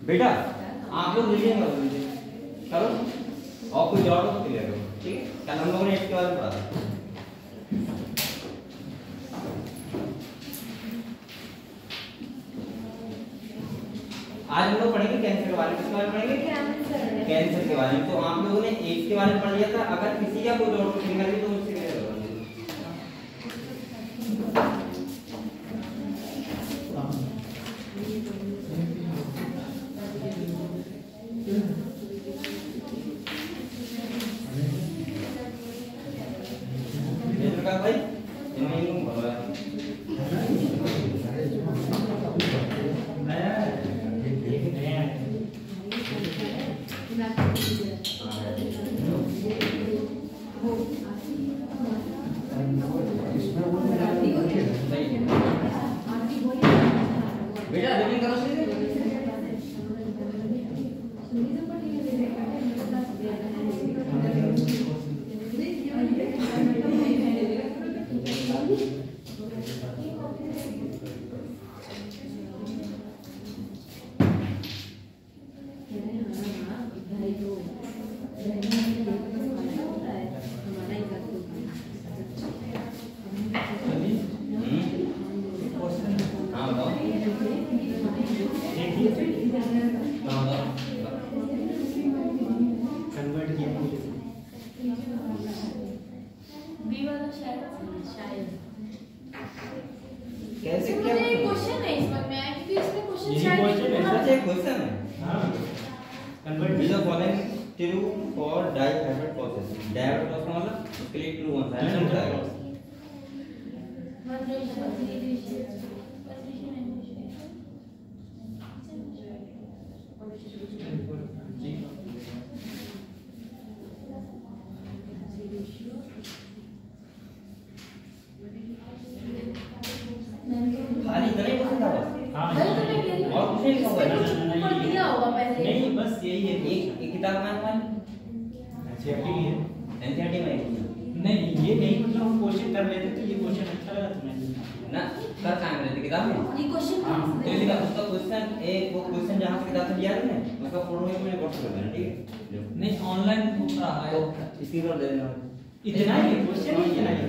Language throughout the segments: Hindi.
बेटा आप लोग रीडिंग करो और कोई डाउट हो तो क्लियर करो, ठीक है। कल हम लोगों ने इसके बारे में पढ़ा था। आज हम लोग पढ़ेंगे कैंसर के बारे में। किसके बारे में पढ़ेंगे? कैंसर के बारे में। तो आप लोगों ने एड्स के बारे में पढ़ लिया था। अगर किसी का कोई डाउट क्लियर करनी तो मुझसे क्लियर करो। भाई इनमें बोलो यार बेटा रीडिंग करो सीधे। कैसे क्या क्वेश्चन है इसमें मैं क्योंकि इसमें क्वेश्चन यही क्वेश्चन है। अच्छा एक क्वेश्चन है। हां convert the following true for dihybrid process. Dihybrid process मतलब उसके लिए ट्रू आंसर है ना। खाली इतना ही क्वेश्चन था बस। हां और कुछ नहीं होगा दिया होगा पहले नहीं बस यही है। एक किताब का नाम है एनसीईआरटी की है। एनसीईआरटी में नहीं ये नहीं मतलब हम क्वेश्चन कर लेते तो ये क्वेश्चन अच्छा लगा तुम्हें ना कर काम लेते किताब में ये क्वेश्चन तो इसका उसका क्वेश्चन एक वो क्वेश्चन जहां से किताब से लिया है ना उसका फोटो में मैंने व्हाट्सएप कर देना, ठीक है। नहीं ऑनलाइन पूछ रहा है इसकी कर दे देना। इतना ही क्वेश्चन ही इतना ही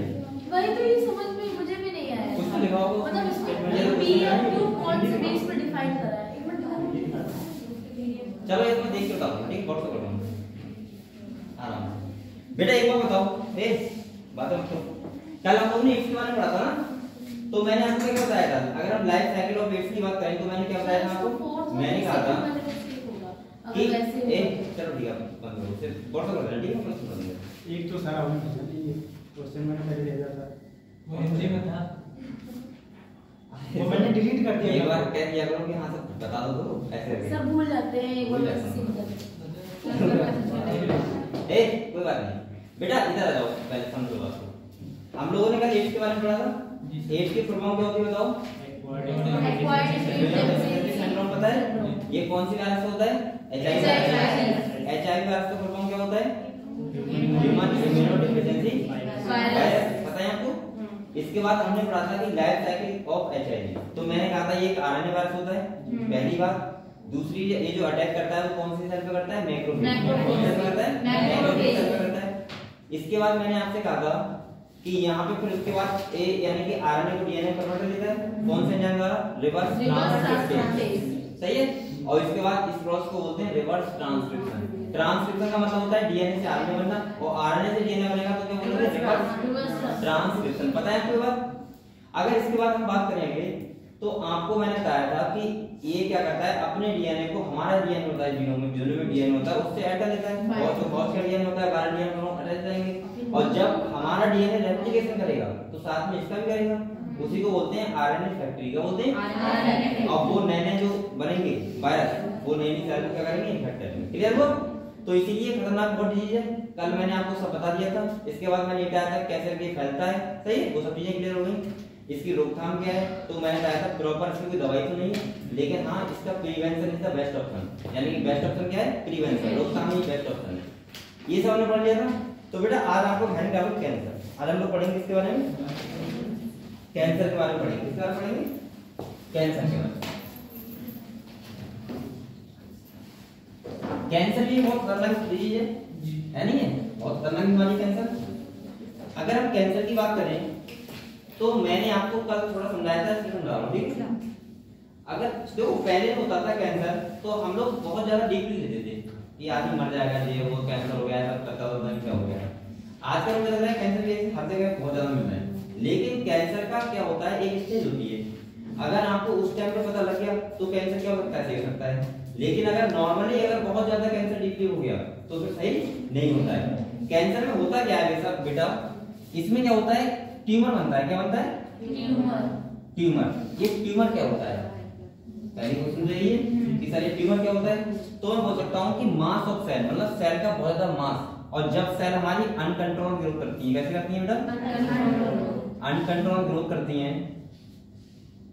वही तो ये समझ में मुझे भी नहीं आया कुछ तो लिखा होगा मतलब इसमें पी और क्यू कौन से बेस पर डिफाइन करा है एक मिनट चलो इसमें देख के बताओ, ठीक व्हाट्सएप कर दूंगा आराम से। बेटा एक बार बताओ ए बात मत करो। कल हम लोगों ने एक्स के बारे में पढ़ा था ना, तो मैंने आपको क्या बताया था? अगर हम लाइफ साइकिल ऑफ एक्स की बात करें तो मैंने क्या बताया था आपको? मैंने कहा था कि ए चलो ठीक है बंद करो सिर्फ व्हाट्सएप कर देना, ठीक है। मैं सुन लूंगा एक तो सारा होना चाहिए ये क्वेश्चन मैंने पहले भेजा था वो हिंदी में था वो मैंने डिलीट कर दिया। एक बार कह दिया करो कि हां सब बता दो तो ऐसे सब भूल जाते हैं एक बार सिंपल ए कोई बात नहीं। बेटा इधर आ जाओ पहले समझो बात को। हम लोगों ने कल एड्स के बारे में पढ़ा था। एड्स की फुल फॉर्म क्या होती है बताओ? सिंड्रोम पता है? ये कौन सी वायरस होता है? एचआईवी वायरस का फुल फॉर्म क्या होता है? ह्यूमन इम्यूनोडेफिशिएंसी वायरस, पता है आपको? इसके बाद हमने पढ़ा था कि लाइफ साइकिल ऑफ एचआईवी। तो मैंने कहा था ये एक आरएनए वायरस होता है पहली बात। दूसरी ये जो अटैक करता है वो कौन सी सेल पे करता है? मैक्रोफेज पे करता है, मैक्रोफेज सेल पे करता है। इसके बाद मैंने आपसे कहा था कि यहाँ पे फिर उसके बाद ए यानी कि आरएनए को डीएनए कन्वर्ट कर देता है कौन से एंजाइम द्वारा? रिवर्स ट्रांसक्रिप्टेज, सही है। और इसके बाद इस प्रोसेस को बोलते हैं रिवर्स ट्रांसक्रिप्शन। ट्रांसक्रिप्शन का मतलब होता है डीएनए से आरएनए बनना और आरएनए से डीएनए बनेगा तो क्या बोलते हैं? Reverse transcription. पता है आपको बात? अगर इसके बाद हम बात करेंगे तो आपको मैंने बताया था कि ये क्या करता है अपने डीएनए को, हमारा डीएनए होता है जीनोम में जो भी डीएनए होता है उससे ऐड कर लेता है। बहुत का डीएनए होता है 12 डीएनए दोनों अटैच रहेंगे और जब हमारा डीएनए रेप्लिकेशन करेगा तो साथ में इसका भी करेगा। उसी को बोलते हैं आरएनए फैक्ट्री। क्या बोलते हैं? आरएनए। अब वो नए जो बनेंगे वायरस वो नई सेल को क्या करेंगे? इन्फेक्ट करेंगे। क्लियर हुआ? तो इसीलिए खतरनाक बहुत डिजीज है। कल मैंने आपको सब बता दिया था। इसके बाद मैंने बताया था कैसे ये फैलता है, सही है। वो सब चीजें क्लियर हो गई। इसकी रोकथाम क्या है तो मैंने बताया था प्रॉपर इसकी कोई दवाई तो नहीं है लेकिन हाँ इसका prevention is the best option. यानी कि बेस्ट ऑप्शन क्या है? प्रिवेंशन, रोकथाम ही बेस्ट ऑप्शन है। ये सब हमने पढ़ लिया था। तो बेटा आज आपको हैंड कैंसर आज हम लोग पढ़ेंगे इसके बारे में। कैंसर के बारे में पढ़ेंगे। किसके बारे में पढ़ेंगे? कैंसर के बारे में। कैंसर भी बहुत खतरनाक चीज है नहीं है? बहुत खतरनाक बीमारी कैंसर। अगर हम कैंसर की बात करें तो मैंने आपको कल थोड़ा समझाया था, इसलिए समझा रहा हूं, ठीक है? अगर देखो पहले होता था कैंसर तो हम लोग बहुत ज्यादा डीपली लेते थे कि आदमी मर जाएगा, ये वो कैंसर हो गया, सब पता होता क्या हो गया। आजकल मुझे लग रहा है कैंसर भी हर जगह बहुत ज्यादा मिल रहा है। लेकिन कैंसर का क्या होता है, एक स्टेज होती है। अगर आपको उस टाइम पे पता लग गया तो कैंसर क्या हो सकता है, सही हो सकता है। लेकिन अगर नॉर्मली अगर बहुत ज्यादा कैंसर डीपली हो गया तो फिर सही नहीं होता है। कैंसर में होता क्या है सब बेटा, इसमें क्या होता है, ट्यूमर बनता है। क्या बनता है? ट्यूमर। ये ट्यूमर क्या होता है, पहले क्वेश्चन देखिए कि सर ये ट्यूमर क्या होता है। तो मैं बोल सकता हूँ कि मास ऑफ सेल, मतलब सेल का बहुत ज्यादा मास। और जब सेल हमारी अनकंट्रोल ग्रोथ करती है, कैसे करती है बेटा? अनकंट्रोल ग्रोथ करती हैं,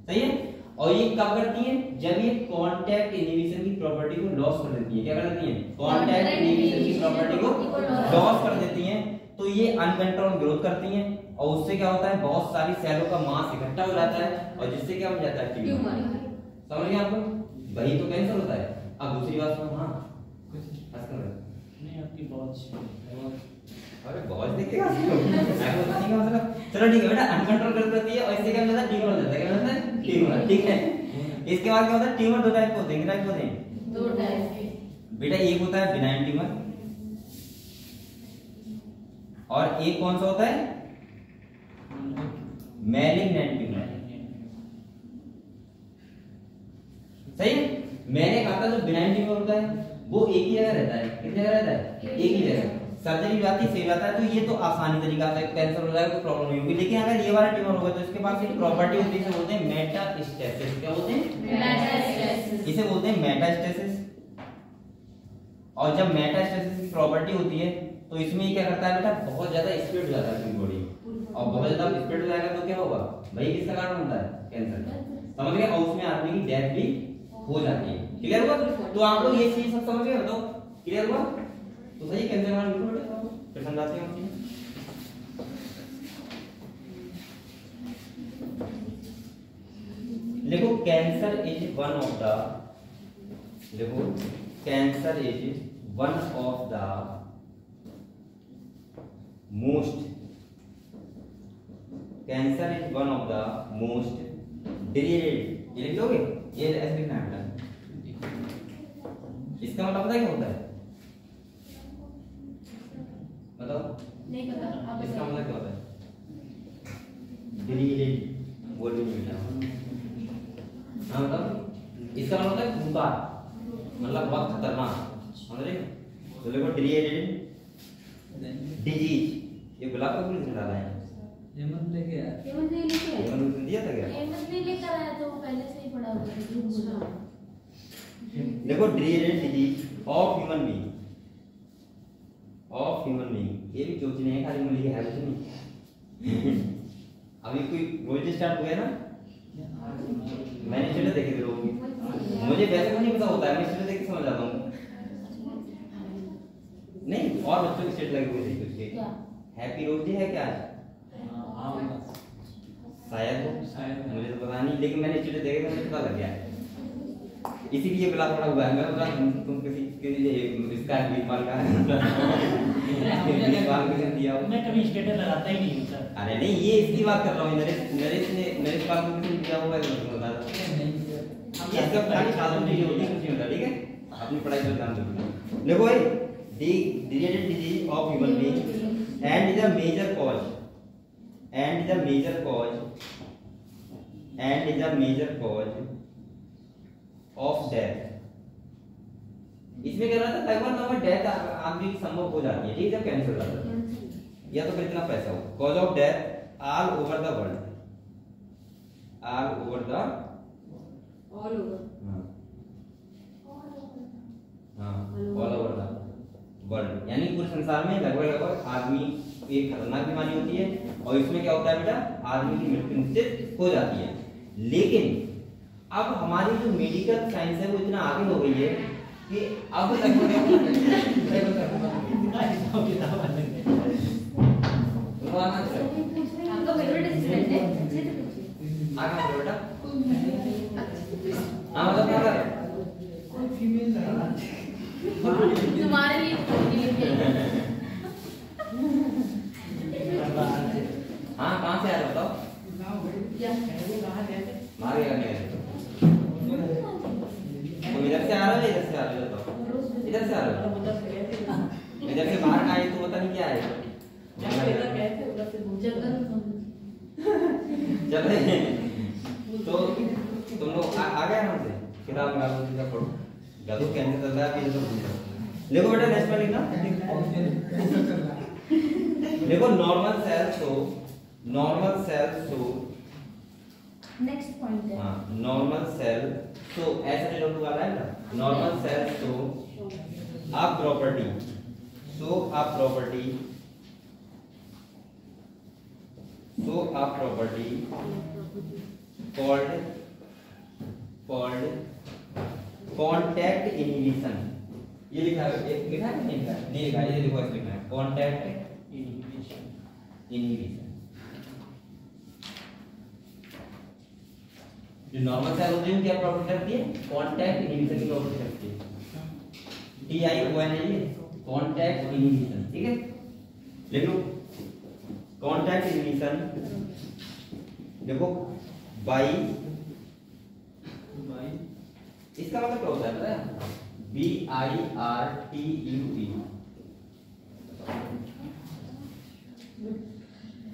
सही है। और ये कब करती हैं? जब ये कांटेक्ट इनहिबिशन की प्रॉपर्टी को लॉस कर देती है। क्या कर देती हैं? कांटेक्ट इनहिबिशन की प्रॉपर्टी को लॉस कर देती हैं। तो ये अनकंट्रोल ग्रोथ करती हैं और उससे क्या होता है, बहुत सारी सेलों का मास इकट्ठा हो जाता है और जिससे क्या बन जाता है, ट्यूमर। समझ गए आपको? वही तो कैंसर होता है। अब दूसरी बात सुनो। हाँ नहीं, आपकी बहुत अरे बहुत देखिएगा मतलब चलो ठीक है बेटा, अनकंट्रोल ग्रोथ करती है और इससे क्या होता है, ट्यूमर हो जाता है। क्या होता है? ट्यूमर। ठीक है। इसके बाद क्या होता है, ट्यूमर दो टाइप के होते हैं। कितने टाइप के होते हैं? दो टाइप के बेटा। एक होता है बिनाइन ट्यूमर और एक कौन सा होता है, मैलिग्नेंट ट्यूमर। सही है। मैंने कहा था जो बिनाइन ट्यूमर होता है वो एक ही जगह रहता है। कितनी जगह रहता है? एक ही जगह। सर्जरी बात ही सही रहता है तो ये तो आसानी तरीका से कैंसर हो जाएगा, कोई प्रॉब्लम नहीं होगी। लेकिन अगर ये वाला ट्यूमर होगा तो इसके पास एक प्रॉपर्टी होती है, इसे बोलते हैं मेटास्टेसिस। क्या बोलते हैं? मेटास्टेसिस। इसे बोलते हैं मेटास्टेसिस। और जब मेटास्टेसिस की प्रॉपर्टी होती है तो इसमें क्या करता है बेटा, बहुत ज्यादा स्प्रेड हो जाता है पूरी बॉडी और बहुत ज्यादा स्प्रेड हो जाएगा तो क्या होगा भाई, किसका कारण बनता है? कैंसर। समझ गए? और उसमें आदमी की डेथ भी हो जाती है। क्लियर हुआ? तो आप लोग ये चीज सब समझ गए? बताओ क्लियर हुआ? तो सही कैंसर वाला बिल्कुल बेटा फिर समझाते हैं हम। देखो cancer is one of the, देखो cancer is one of the most, cancer is one of the most deleted. ये लिख लोगे, ये ऐसे लिखना है बेटा। इसका मतलब पता है क्या होता है? बताओ। नहीं पता। इसका मतलब क्या होता है? डिलीटेड बोल भी नहीं मिला। हाँ बताओ। इसका मतलब होता है खूंखार, मतलब बहुत खतरनाक। समझ रहे? तो देखो डिलीटेड डिजीज, ये गुलाब का फूल किसने डाला है? हेमंत लेके आया। हेमंत ने लेके आया। हेमंत ने दिया था क्या? हेमंत ने लेकर आया तो वो पहले से ही पड़ा हुआ था। देखो deleted disease of human being, of human being. ये भी सोचने है खाली मुझे है कुछ नहीं। अभी कोई वोल्टेज स्टार्ट हो गया ना, मैंने चले देखे थे लोग, मुझे वैसे कुछ नहीं पता होता है, मैं चले देख के समझ जाता हूँ। नहीं और बच्चों की स्टेट लगी हुई थी उसके। हैप्पी रोज डे है क्या आज? शायद मुझे तो पता नहीं, लेकिन मैंने चले देखे तो मुझे पता लग गया। इसीलिए बुला पड़ा हुआ है। मैं बोला तुम किसी इसका बीमार का दिया हो। मैं कभी स्टेटस लगाता ही नहीं हूं सर। अरे नहीं, ये इसकी बात कर रहा हूँ। नरेश बात को किसी ने दिया होगा तो मुझे बता दो। ये सब खाली साधन नहीं होती, कुछ नहीं होता। ठीक है, अपनी पढ़ाई पर ध्यान दो। देखो भाई, deleted disease of human being and is a major cause, and is a major cause, and is a major cause of death. इसमें क्या रहता है, लगभग डेथ आदमी की संभव हो जाती है। ठीक है, कैंसर हो जाता है या तो फिर इतना पैसा हो। Cause of death all over the world, all over the, all over, हाँ ऑल ओवर द वर्ल्ड, यानी पूरे संसार में लगभग आदमी एक खतरनाक बीमारी होती है और इसमें क्या होता है बेटा, आदमी की मृत्यु निश्चित हो जाती है। लेकिन अब हमारी जो मेडिकल साइंस है वो इतना आगे हो गई है कि अब तक आपका फेवरेट स्टूडेंट है। आगे बढ़ो बेटा। हाँ मतलब क्या कर कोई फीमेल है तुम्हारे लिए हाँ कहाँ से आया बताओ। मार गया नहीं तुम इधर से आ रहे हो इधर से आ रहे हो बताओ। इधर से आ रहे हो इधर से बाहर आए तो पता नहीं क्या है। चल रहे तो तुम लोग आ गए हमसे किताब निकालो किताब पढ़ो जादू कैंसिल करता है फिर तो देखो बेटा नेक्स्ट में लिखना देखो normal cell show next point है हां नॉर्मल सेल शो ऐसा डिनोट वाला है ना normal cell show a property called contact inhibition ये लिखा है नहीं लिखा है ये देखो इसमें लिखा है contact inhibition जो नॉर्मल सेल होती है क्या प्रॉपर्टी रखती है कांटेक्ट इनहिबिशन की प्रॉपर्टी रखती है TION है ये कांटेक्ट इनहिबिशन ठीक है लिख लो कांटेक्ट इनहिबिशन देखो बाई इसका मतलब क्या होता है पता है BIRTUE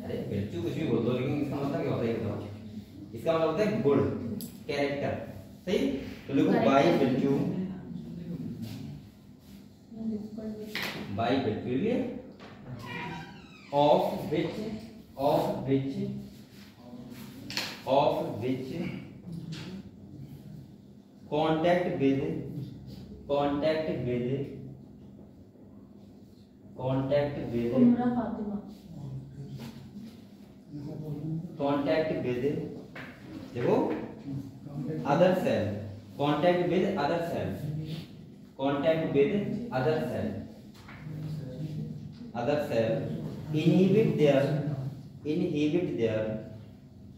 अरे बिल्कुल कुछ भी बोल दो लेकिन इसका मतलब क्या होता है ये बताओ इसका मतलब होता है गुड कैरेक्टर सही तो लिखो बाई बिल्कुल of which contact with उमरा फातिमा देखो other cell contact with other cell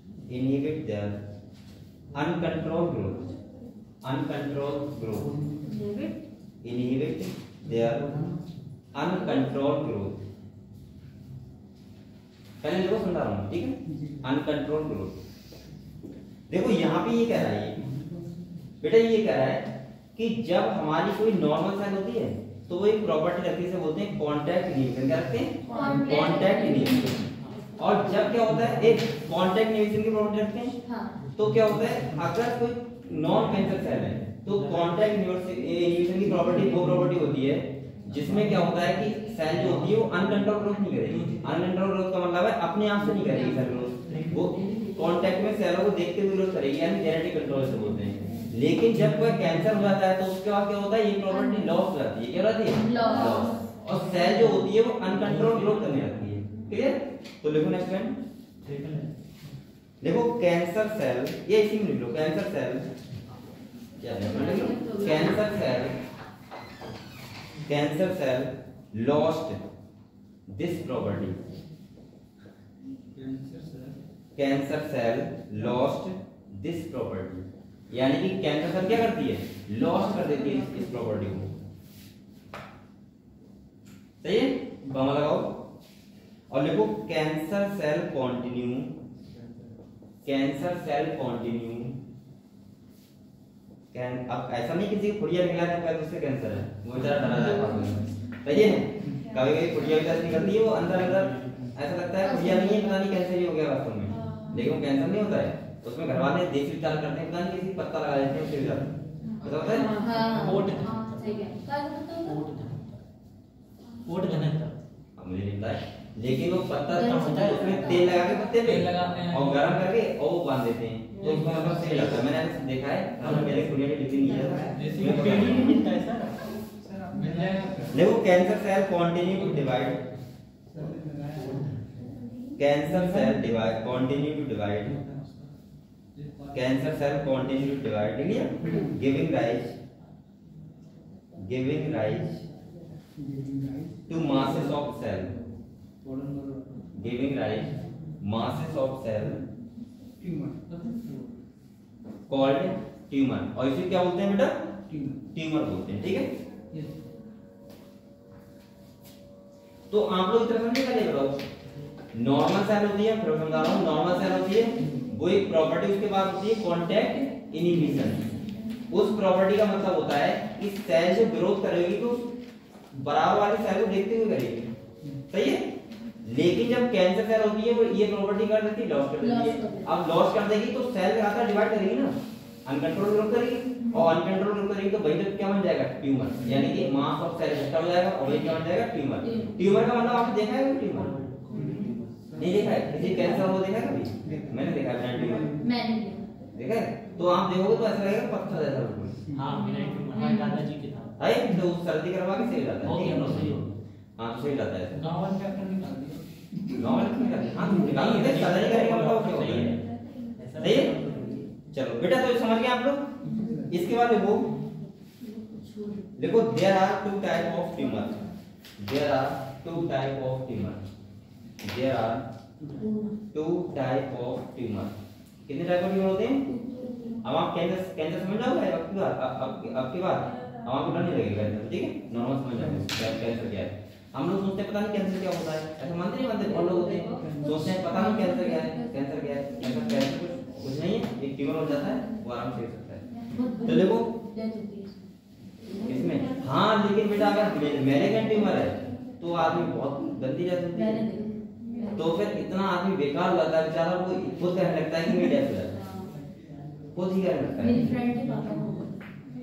inhibit their uncontrolled growth inhibit their uncontrolled growth पहले देखो सुन रहा हूं ठीक है uncontrolled growth देखो यहाँ पे ये कह रहा है बेटा ये कह रहा है कि जब हमारी कोई नॉर्मल सेल होती है तो वो एक प्रॉपर्टी रखती है बोलते हैं कांटेक्ट इनहिबिशन क्या रखते हैं कांटेक्ट इनहिबिशन और जब क्या होता है एक कांटेक्ट इनहिबिशन की प्रॉपर्टी रखते हैं हाँ तो क्या होता है अगर कोई नॉन कैंसर सेल है तो कांटेक्ट इनहिबिशन की प्रॉपर्टी वो प्रॉपर्टी होती है जिसमें क्या होता है कि सेल जो होती है वो अनकंट्रोल ग्रोथ नहीं करेगी अनकंट्रोल ग्रोथ का मतलब है अपने आप से नहीं करेगी सेल ग्रोथ वो कांटेक्ट में सेलों को देखते हुए ग्रोथ करेगी यानी जेनेटिक कंट्रोल से बोलते हैं लेकिन जब कोई कैंसर हो जाता है तो उसके बाद क्या होता है ये प्रॉपर्टी लॉस हो जाती है क्या होती है लॉस और सेल जो होती है वो अनकंट्रोल ग्रोथ करने लगती है क्लियर तो लिखो नेक्स्ट पॉइंट देखो कैंसर सेल ये इसी में लिख लो कैंसर सेल क्या है cancer cell lost this property cancer cell lost this property यानी कि कैंसर सेल क्या करती है लॉस्ट कर देती है इस प्रॉपर्टी को सही है कॉमा लगाओ और लिखो कैंसर सेल कंटिन्यू अब ऐसा नहीं किसी को खुड़िया निकला तो कहते उससे कैंसर है वो बेचारा डरा जाता है सही है कभी कभी खुड़िया भी निकलती है वो अंदर ऐसा लगता है खुड़िया नहीं है पता नहीं कैंसर ही हो गया वास्तव में लेकिन वो कैंसर नहीं होता है उसमें घर वाले देसी उपचार करते हैं पता नहीं किसी पत्ता लगा देते हैं उससे भी पता होता है पोट मुझे नहीं पता है लेकिन वो पत्ता होता है उसमें तेल लगा के पत्ते पे और गरम करके और वो बांध देते हैं तो उसका मतलब सही लगता है मैंने देखा है मेरे कुड़िया की डिग्री नहीं है देखो cancer cell continue to divide cancer cell continue to divide giving rise to masses of cell called tumour, और इसे क्या बोलते हैं बेटा? ट्यूमर बोलते हैं, ठीक है। तो आप लोग इतना समझे क्या बताओ, नॉर्मल सेल होती है, फिर समझा रहा हूं, नॉर्मल सेल होती है, वो एक प्रॉपर्टी उसके बाद होती है कांटेक्ट इनहिबिशन। उस प्रॉपर्टी का मतलब होता है कि सेल जो ग्रोथ करेगी तो बराबर वाली सेल को देखते हुए करेगी, सही है। लेकिन जब कैंसर सेल होती है वो ये प्रॉपर्टी कर देती है, लॉस कर देती है। अब लॉस कर देगी तो सेल लगातार डिवाइड करेगी ना, अनकंट्रोल ग्रोथ करेगी, और अनकंट्रोल ग्रोथ करेगी तो वही तो क्या बन जाएगा? ट्यूमर, यानी कि मास ऑफ सेल एक्स्ट्रा हो जाएगा, और वही क्या बन जाएगा? ट्यूमर। ट्यूमर का मतलब आपने देखा है ट्यूमर? नहीं देखा है? किसी कैंसर हो देखा है कभी? मैंने देखा है ट्यूमर, मैंने देखा है? तो आप देखोगे तो ऐसा लगेगा पत्थर जैसा बिल्कुल। हां मेरा ट्यूमर दादाजी के था, है तो सर्दी करवा के सही जाता है, ठीक है। सही हो। हां तो सही जाता है, गांव वाले डॉक्टर निकाल दिया, गांव वाले निकाल दिया, हां निकाल दे, सर्जरी करेगा मतलब क्या होता है? सही है। चलो बेटा तो समझ गए आप लोग। इसके बाद देखो there are two type of tumour, there are two type of tumour, there are two type of tumour. कितने टाइप ऑफ ट्यूमर होते हैं? अब आप कैंसर समझ जाओगे अब की बात, अब की बात अब आपको डर नहीं लगेगा, ठीक है। नॉर्मल समझ जाओगे कैंसर क्या है। हम लोग सोचते हैं पता नहीं कैंसर क्या होता है, ऐसा मानते नहीं मानते? बहुत लोग होते हैं सोचते हैं पता नहीं कैंसर क्या है, कैंसर क्या है, कैंसर कुछ नहीं है, एक ट्यूमर हो जाता है, वो आराम से हो सकता है। तो देखो इसमें हाँ, लेकिन बेटा अगर मैलिग्नेंट ट्यूमर है तो आदमी बहुत गंदी डेथ होती है, तो फिर इतना आदमी बेकार हो जाता है बेचारा, वो खुद कहने लगता है कि मेरी डेथ हो जाए, खुद ही कहने लगता है। मेरी फ्रेंड के पापा को,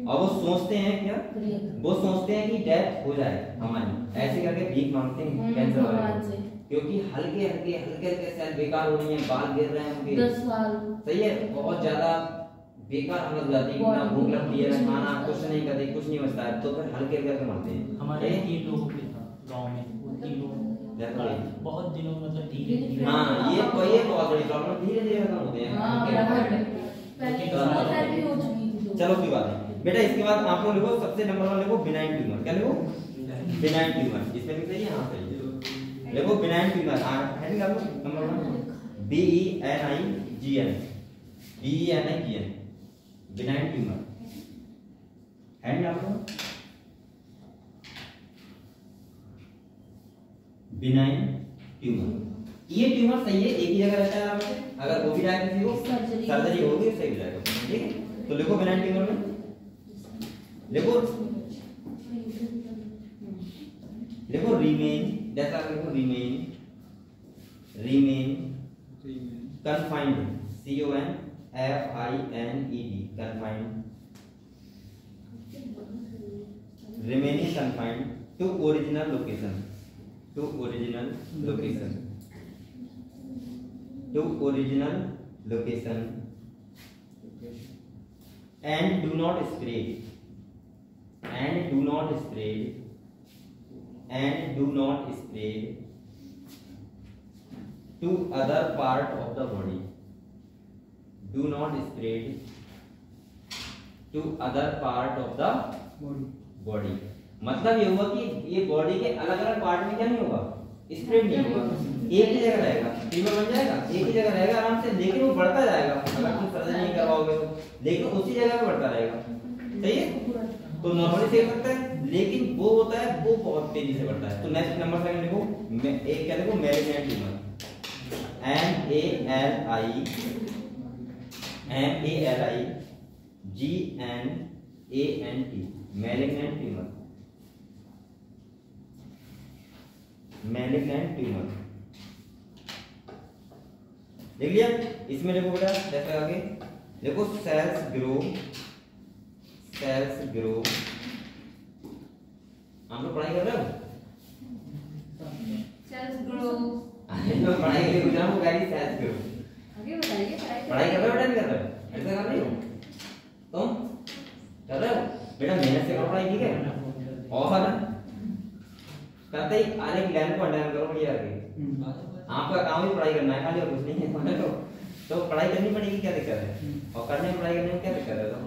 और वो सोचते हैं क्या, वो सोचते हैं कि डेथ हो जाए हमारी, ऐसे करके भीख मांगते हैं कैंसर वाले, क्योंकि हल्के हल्के हल्के हल्के सेल बेकार हो रही हैं, बाल गिर रहे हैं उनके, 10 साल, सही है। बहुत ज्यादा बेकार हालत हो जाती है, ना भूख लगती है, ना खाना, कुछ नहीं करते, कुछ नहीं बचता है, तो फिर हल्के हल्के मरते हैं। हमारे 3 लोगों के था गांव में, वो 3 लोग बहुत दिनों मतलब धीरे धीरे, हाँ ये बहुत बड़ी प्रॉब्लम, धीरे धीरे खत्म होते हैं। चलो कोई बात नहीं बेटा। इसके बाद आप लोग लिखो, सबसे नंबर 1 लिखो बिनाइन ट्यूमर। क्या लिखो? Benign tumour. इसमें लिख दीजिए, हाँ सही लिखो बिनाइन ट्यूमर। हेडिंग डालो number 1, BENIGN, BENIGN, benign tumour. Heading डालो बिनाइन ट्यूमर। ये ट्यूमर सही है, एक ही जगह रहता है आराम से, अगर वो भी डायग्नोसिस हो, सर्जरी होगी सही हो जाएगा, ठीक है। तो लिखो बिनाइन ट्यूमर में लिखो रिमेन, जैसा लिखो remain confined, CONFINED, confined, remaining confined to original location, to original location, to original location, and do not spread, and do not spread, and do not spread to other part of the body, do not spread to other part of the body। मतलब ये हुआ कि ये बॉडी के अलग अलग पार्ट में क्या नहीं होगा, स्प्रेड नहीं होगा, एक ही जगह रहेगा, ट्यूमर बन जाएगा, एक ही जगह रहेगा आराम से, लेकिन वो बढ़ता जाएगा अगर तुम सर्जरी नहीं करवाओगे तो, लेकिन उसी जगह पे बढ़ता रहेगा, सही है। तो नॉर्मली सही सकता है, लेकिन वो होता है वो बहुत तेजी से बढ़ता है। तो नेक्स्ट नंबर 2 लिखो, एक क्या लिखो, malignant tumour, MALIGNANT, malignant tumour, malignant tumour देख लिया। इसमें देखो बेटा जैसे आगे देखो, सेल्स ग्रो, हम लोग पढ़ाई कर रहे हो, सेल्स ग्रो, पढ़ाई के लिए गुजरा हूँ, सेल्स ग्रो, आगे बताइए, पढ़ाई कर रहे हो बेटा, नहीं कर रहे हो, ऐसा कर रहे हो तुम, कर रहे हो बेटा, मेहनत से करो पढ़ाई, ठीक है। और करते ही आने की लाइन को अंडरलाइन करो बढ़िया आगे, आपका काम ही पढ़ाई करना है खाली, और कुछ नहीं है, समझ लो। तो पढ़ाई करनी पड़ेगी, क्या दिक्कत है, और करने में पढ़ाई करने में क्या दिक्कत है, तो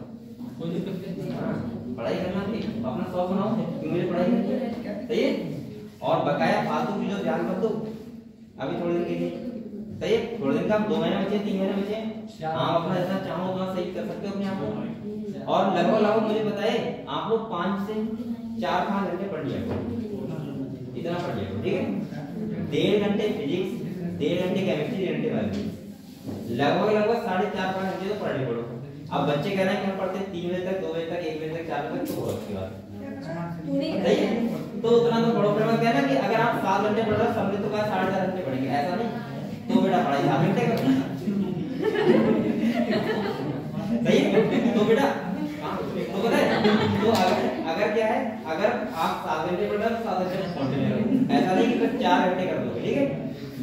पढ़ाई करना थी, अपना शौक बनाओ कि मुझे पढ़ाई करनी है, सही है। और बकाया फालतू चीजों ध्यान मत दो अभी थोड़े दिन के लिए, सही है। थोड़े दिन का 2 महीने बचे, 3 महीने बचे, आप अपना जितना चाहो उतना सही कर सकते हो अपने आप को। और लगभग मुझे बताए आप लोग 5 से 4-5 घंटे पढ़ लिया करो, इतना पढ़ लिया करो, ठीक है। 1.5 घंटे फिजिक्स, 1.5 घंटे केमिस्ट्री, 1.5 घंटे बायोलॉजी, लगभग 4.5-5 घंटे तो पढ़ पड़ो। अब बच्चे कह रहे हैं कि हम पढ़ते 3 बजे तक, 2 बजे तक, 1 बजे तक, 4 बजे तक, तो बहुत अच्छी बात है, सही है। तो उतना तो पढ़ो। फिर मैं कहना कि अगर आप 7 घंटे पढ़ रहे हो, सबने तो कहा 4.5 घंटे पढ़ेंगे, ऐसा नहीं। तो बेटा पढ़ाई 7 घंटे करो, सही है। तो बेटा तो पता है, तो अगर क्या है, अगर आप 7 घंटे पढ़ रहे हो 7 घंटे कंटिन्यू करो, ऐसा नहीं कि फिर 4 घंटे कर दोगे, ठीक है।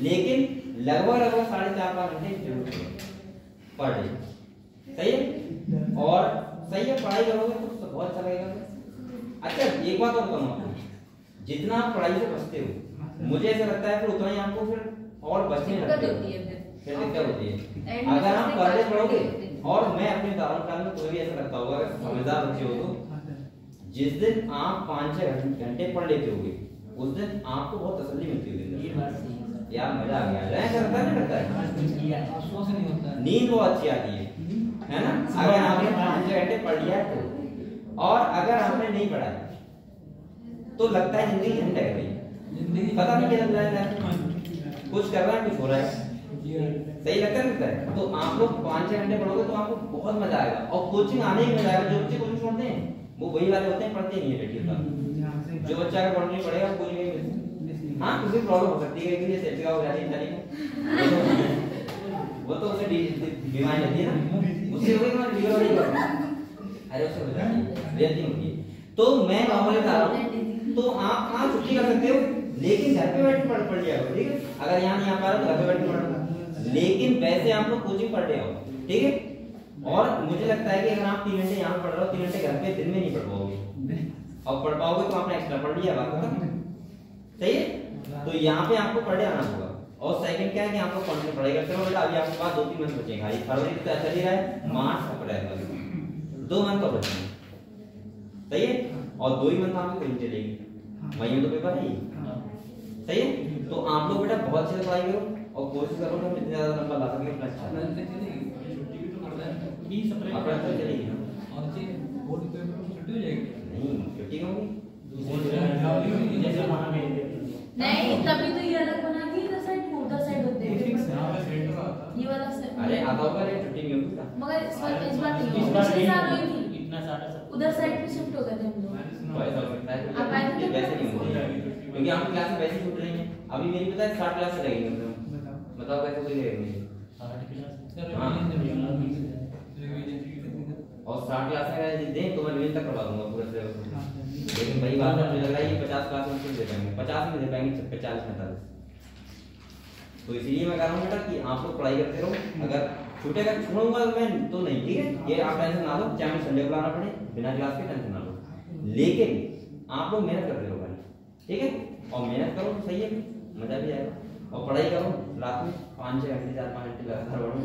लेकिन लगभग 4.5-5 घंटे जरूर पढ़ लीजिए, सही है। और सही है, पढ़ाई करोगे तो बहुत अच्छा लगेगा। अच्छा एक बात और बताऊं आपको, जितना आप पढ़ाई से बचते हो, मुझे ऐसा लगता है फिर उतना ही आपको फिर और बचने लगते हो, फिर दिक्कत होती है। अगर आप पर डे पढ़ोगे, और मैं अपने उदाहरण काल में कोई भी ऐसा लगता होगा, अगर समझदार बच्चे हो तो जिस दिन आप 5-6 घंटे पढ़ लेते होगे, उस दिन आपको बहुत तसल्ली मिलती होगी, यार मजा आ गया, करता है ना, करता है, नींद बहुत अच्छी आती है ना। अगर आपने 5-6 घंटे पढ़ लिया तो, और अगर आपने नहीं पढ़ा तो लगता है जिंदगी घंटे कर रही है, पता नहीं क्या चल रहा है, कुछ कर रहा है, कुछ हो रहा है, सही लगता है। तो आप लोग 5-6 घंटे पढ़ोगे तो आपको बहुत मजा आएगा, और कोचिंग आने ही मजा आएगा। जो बच्चे कोचिंग छोड़ते हैं वो वही वाले होते हैं, पढ़ते नहीं है बेटी। जो बच्चा अगर पढ़ने पड़ेगा कोचिंग नहीं मिलती, हाँ कुछ भी प्रॉब्लम हो सकती है, कि सेफ्टी हो जाती है, वो तो उसे बीमारी होती है ना, उससे हो गई लीवर वाली, अरे उससे हो जाती है, रिएक्टिंग होती है। तो मैं नॉर्मली बता रहा हूँ, तो आप कहाँ छुट्टी कर सकते हो, लेकिन घर पे बैठ पढ़ लिया करो, ठीक है। अगर यहाँ नहीं आ पा रहा तो घर पे बैठ पढ़, लेकिन वैसे आप लोग कोचिंग पढ़ रहे हो, ठीक है। और मुझे लगता है कि अगर आप 3 घंटे यहाँ पढ़ रहे हो, 3 घंटे घर पे दिन में नहीं पढ़ पाओगे, और पढ़ पाओगे तो आपने एक्स्ट्रा पढ़ लिया, बात खत्म, सही है। तो यहाँ पे आपको पढ़े आना होगा। और सेकंड क्या है कि आप लोग कंटिन्यू पढ़ाई करते रहो। बेटा अभी आपके पास 2-3 मंथ बचेंगे, फरवरी तो चल ही रहा है, मार्च अप्रैल 2 मंथ तो बचेंगे, सही है। और 2 ही मंथ आपकी कोचिंग चलेगी, मई में तो पेपर है ही, सही है। तो आप लोग बेटा बहुत अच्छे से पढ़ाई करो, और कोशिश करो कि हम जितने ज्यादा नंबर ला सकें अपना अच्छा। अप्रैल तक चलेगी ना, नहीं छुट्टी होगी नहीं, तभी तो ये अलग बना के इधर साइड उधर साइड होते हैं, ये वाला से। अरे आता होगा, रे छुट्टी नहीं होगी, मगर इस बार नहीं, पिछले साल हुई थी, इतना सारा उधर साइड पे शिफ्ट हो गए थे हम लोग। आप आए थे वैसे नहीं होती, क्योंकि हम क्लास में वैसे छूट रही हैं। अभी मेरी पता है 60 क्लास से लगेंगे, बताओ कैसे कोई लगेंगे, 60 क्लास और 60 क्लास में दें तो मैं रिवीजन तक करवा दूंगा पूरे सिलेबस। लेकिन वही बात है, मुझे लग रहा है ये 50 क्लास में कुछ दे पाएंगे, 50 में दे पाएंगे, 40-45। तो इसीलिए मैं कह रहा हूँ बेटा कि आप लोग पढ़ाई करते रहो। अगर छूटेगा छोड़ूंगा मैं तो नहीं, ठीक है, ये आप टेंशन ना लो, चाहे मैं संडे को लाना पड़े, बिना क्लास के टेंशन ना लो, लेकिन आप लोग मेहनत करते रहो भाई, ठीक है। और मेहनत करो तो सही है, मजा भी आएगा। और पढ़ाई करो रात में 5-6 घंटे, 4-5 घंटे लगातार पढ़ो,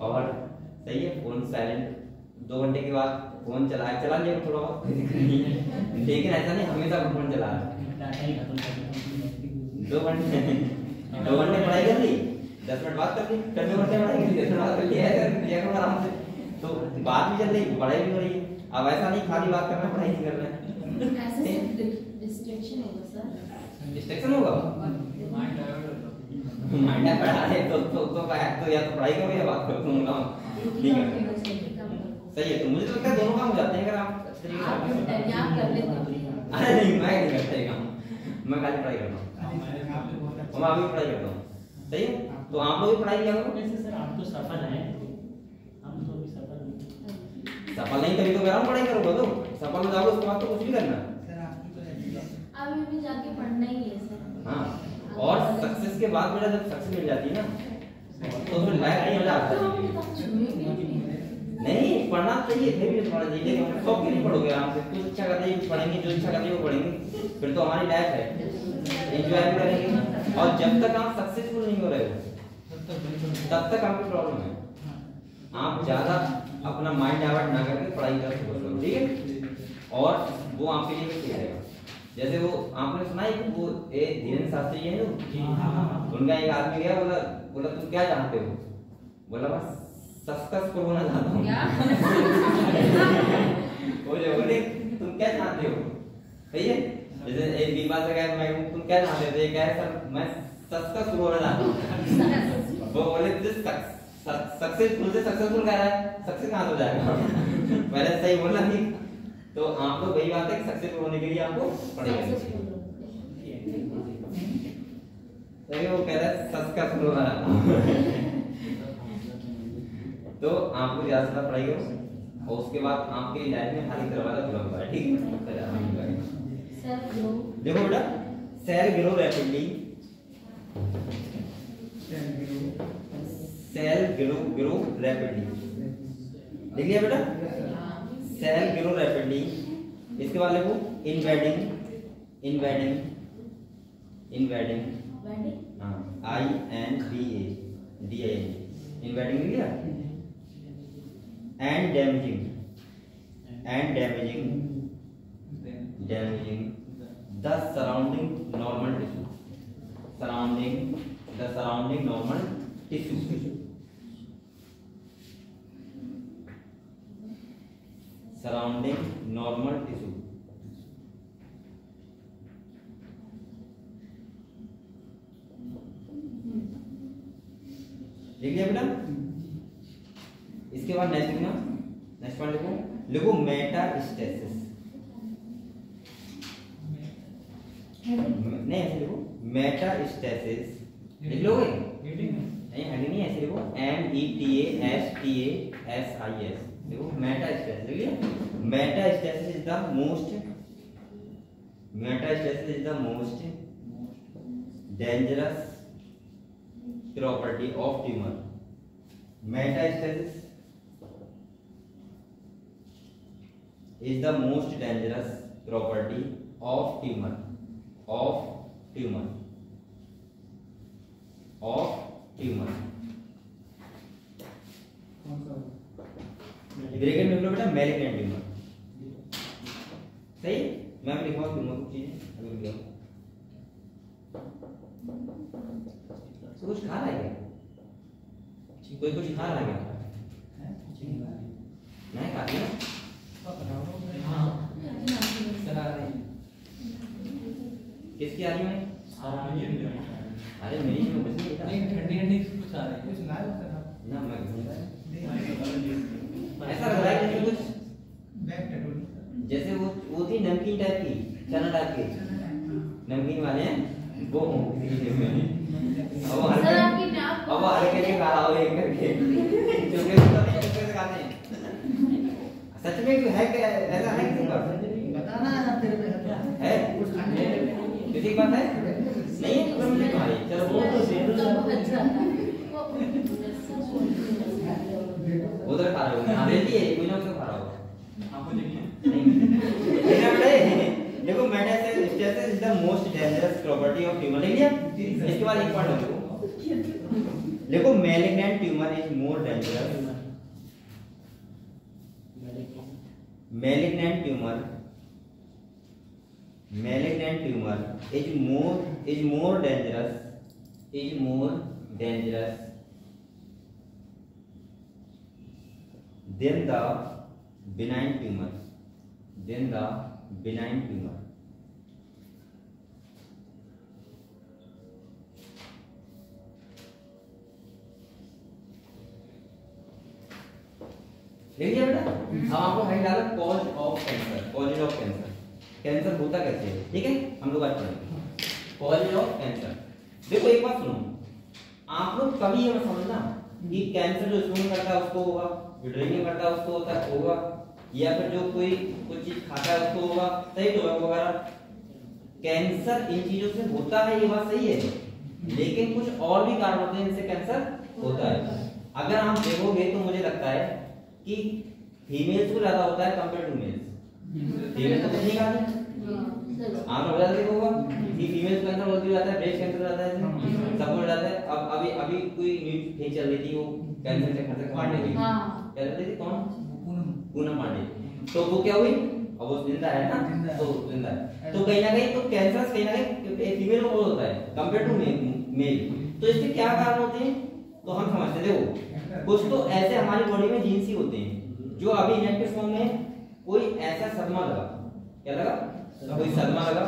और सही है। फोन साइलेंट, 2 घंटे के बाद फोन चला लिया थोड़ा बहुत, लेकिन ऐसा नहीं हमेशा फोन चला रहा। 2 घंटे पढ़ाई कर ली, 10 मिनट बात कर ली, फिर 2 घंटे पढ़ाई कर ली, 10 मिनट बात कर ली, ऐसा किया करो आराम से। तो बात भी चल रही, पढ़ाई भी हो रही है। अब ऐसा नहीं खाली बात करना, पढ़ाई नहीं करना, ऐसे डिस्ट्रैक्शन होगा सर, डिस्ट्रैक्शन होगा, माइंड पढ़ा रहे तो या तो पढ़ाई करो या बात करो, तुम नहीं करते, सही है। तो मुझे तो लगता है दोनों काम हो जाते हैं अगर आप अच्छे तरीके से कर लेते हैं। अरे नहीं, मैं नहीं करता ये काम, मैं खाली पढ़ाई करता हूँ, मैं अभी पढ़ाई करता हूँ, सही है। तो आप लोग भी पढ़ाई किया करो। वैसे सर आप तो सफल हैं, हम तो अभी सफल नहीं। सफल नहीं तभी तो कह रहा हूँ पढ़ाई करो, तो सफल हो जाओगे उसके बाद तो कुछ भी करना। अभी भी जाके पढ़ना ही है सर। हाँ, और सक्सेस के बाद बेटा जब सक्सेस मिल जाती है ना तो फिर लाइफ में मजा आता है। नहीं पढ़ना चाहिए, फिर भी पढ़ना चाहिए, लेकिन सब के नहीं पढ़ोगे आराम से, कुछ अच्छा करते हैं पढ़ेंगे, जो इच्छा करते हैं वो पढ़ेंगे, फिर तो हमारी लाइफ है, एंजॉय भी करेंगे। और जब तक आप सक्सेसफुल नहीं हो रहे हो तब तक आपकी प्रॉब्लम है। आप ज्यादा अपना माइंड डाइवर्ट ना करके पढ़ाई कर सकते, ठीक है। और वो आपके लिए ठीक रहेगा। जैसे वो आपने सुना है वो धीरेन्द्र शास्त्री है जो, उनका एक आदमी गया, बोला तुम क्या चाहते हो, बोला बस सक्सेसफुल होना चाहता हूँ। क्या बोले तुम क्या चाहते हो? सही है। जैसे एक बीमा से कहे मैं तुम क्या चाहते थे? कहे सर मैं सक्सेसफुल होना चाहता हूँ। वो बोले सक्सेसफुल से सक्सेसफुल कह रहा है, सक्सेस कहाँ हो जाएगा? पहले सही बोलना ठीक। तो आप लोग वही बात है कि सक्सेसफुल होने के लिए आपको पढ़ेगा। सही वो कह रहा है सक्सेसफुल होना चाहता हूँ। तो आपको ज्यादा से पढ़ाई हो और उसके बाद आपके डायरी में खाली दरवाजा खुला हुआ है, ठीक है? देखो बेटा, cell grow rapidly, cell grow rapidly, देख लिया बेटा? Cell grow rapidly. इसके बाद लिखो इनवेडिंग, इनवेडिंग, इनवेडिंग, हाँ INVADING, इनवेडिंग लिख लिया? And damaging, and damaging, damaging the surrounding normal tissue, surrounding the surrounding normal tissue, surrounding normal tissue. लिख लिया बेटा? इसके बाद नेक्स्ट लिखना, नेक्स्ट पॉइंट लिखो, लिखो मेटास्टेसिस। नहीं ऐसे लिखो मेटास्टेसिस, लिख लोगे? नहीं हेडिंग नहीं, ऐसे लिखो METASTASIS, देखो मेटास्टेसिस लिख लिया? Metastasis is the most, metastasis is the most dangerous property of tumour. Metastasis is the most dangerous property of tumor, of tumor, of tumor। Bracket में बेटा मैलिग्नेंट ट्यूमर, सही? मैं भी लिखवा दूंगा कुछ चीजें अभी लिखो। कुछ खा रहा है क्या? कोई कुछ खा रहा है क्या? नहीं खा रही है? किसकी आ रही है? अरे मेरी में कुछ नहीं, ठंडी ठंडी कुछ आ रही है, कुछ ना मैं ऐसा लग रहा है जैसे कुछ जैसे वो थी नमकीन टाइप की, चना टाइप की नमकीन वाले हैं वो अब हल्के के खा रहा हो एक करके चुपके से खाते हैं। सच में है क्या? ऐसा है किसी का? बताना है तेरे पे है किसी की बात है? नहीं है तो मुझे तुम्हारी चलो वो तो उधर खा रहे हो, हाँ लेती है कोई ना उसको खा रहा हो। देखो metastasis is the most dangerous property of tumour, लिख लिया? इसके बाद एक पॉइंट लिखो, देखो malignant tumour is more dangerous, malignant tumor is more dangerous than the benign tumor, लिख लिया बेटा? अब आपको है डाला cause of cancer, causes of cancer, cancer होता कैसे है, ठीक है? हम लोग आज पढ़ेंगे कॉजेज ऑफ कैंसर। देखो एक बात सुनो, आप लोग कभी ये मत समझना कि कैंसर जो स्मोक करता है उसको होगा, जो ड्रिंकिंग करता है उसको होगा, या फिर जो कोई कुछ चीज खाता है उसको होगा, सही तो वगैरह। कैंसर इन चीजों से होता है, ये बात सही है, लेकिन कुछ और भी कारण होते हैं जिनसे कैंसर होता है। अगर आप देखोगे तो मुझे लगता है कि फीमेल्स को ज्यादा होता है कंपेयर टू मेल्स। फीमेल तो कुछ नहीं खाती, आप लोग ज्यादा देखोगे कि फीमेल्स को कैंसर होती जाता है, ब्रेस्ट कैंसर हो जाता है, सब हो जाता है। अब अभी कोई न्यूज़ नहीं चल रही थी, वो कैंसर से खतरे पांडे की क्या चल रही थी, कौन? पूनम पांडे। तो वो क्या हुई? अब वो जिंदा है ना, तो जिंदा है तो कहीं ना कहीं तो कैंसर कहीं ना कहीं फीमेल को होता है कंपेयर टू मेल। तो इसके क्या कारण होते हैं? तो हम समझते थे कुछ तो ऐसे हमारी बॉडी में जीन्स ही होते हैं जो अभी इनएक्टिव फॉर्म में कोई ऐसा सदमा लगा, क्या लगा, कोई सदमा लगा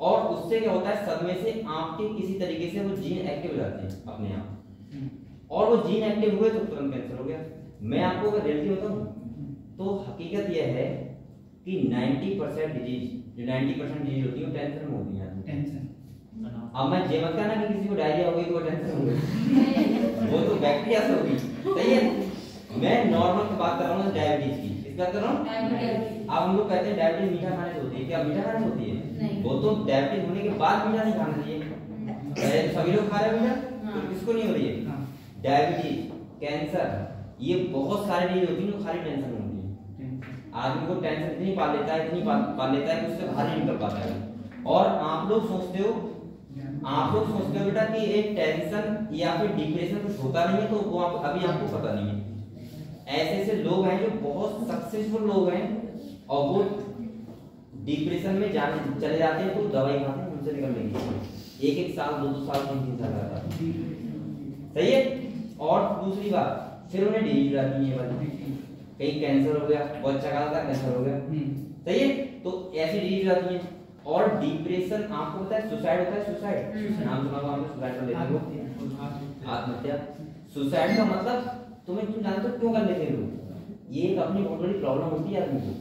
और उससे क्या होता है, सदमे से आपके किसी तरीके से वो जीन एक्टिव हो जाते हैं अपने आप, और वो जीन एक्टिव हुए तो तुरंत कैंसर हो गया। मैं आपको अगर रियलिटी बताऊं तो हकीकत यह है कि 90% डिजीज, जो 90% डिजीज होती है वो टेंशन में होती है। टेंशन, अब मैं ये मत कहना कि किसी को डायरिया हो गई तो टेंशन हो गई, वो तो बैक्टीरिया से होगी, सही है। मैं नॉर्मल की बात कर रहा हूँ, डायबिटीज की, किस बात कर रहा हूँ। अब हम लोग कहते हैं डायबिटीज मीठा खाने से होती है, क्या मीठा खाने से होती है? वो तो डायबिटीज होने के बाद मीठा नहीं खाना चाहिए, पहले सभी लोग खा रहे हैं मीठा, तो किसको नहीं हो रही है? डायबिटीज, कैंसर, ये बहुत सारी डिजीज होती है जो खाली टेंशन में होती है। आदमी को टेंशन इतनी पा लेता है, इतनी पा लेता है कि उससे बाहर नहीं निकल पाता है। और आप लोग सोचते हो बेटा कि एक टेंशन या फिर डिप्रेशन कुछ होता नहीं है, तो वो अभी आपको पता नहीं है। ऐसे ऐसे लोग हैं जो बहुत सक्सेसफुल लोग हैं और वो डिप्रेशन में जाने चले जाते हैं तो दवाई खाते हैं उनसे निकलने की, एक साल 2 साल 3 साल लगता है, सही है। और दूसरी बात, फिर उन्हें डिजीज आती है, कहीं कैंसर हो गया, बहुत अच्छा था कैंसर हो गया, सही है। तो ऐसी डिजीज आती है। और डिप्रेशन, आपको पता है सुसाइड होता है, सुसाइड नाम सुना होगा आपने, सुसाइड कर लेते हो, आत्महत्या। सुसाइड का मतलब तुम जानते हो क्यों कर लेते हो? ये एक अपनी बहुत बड़ी प्रॉब्लम होती है आदमी को,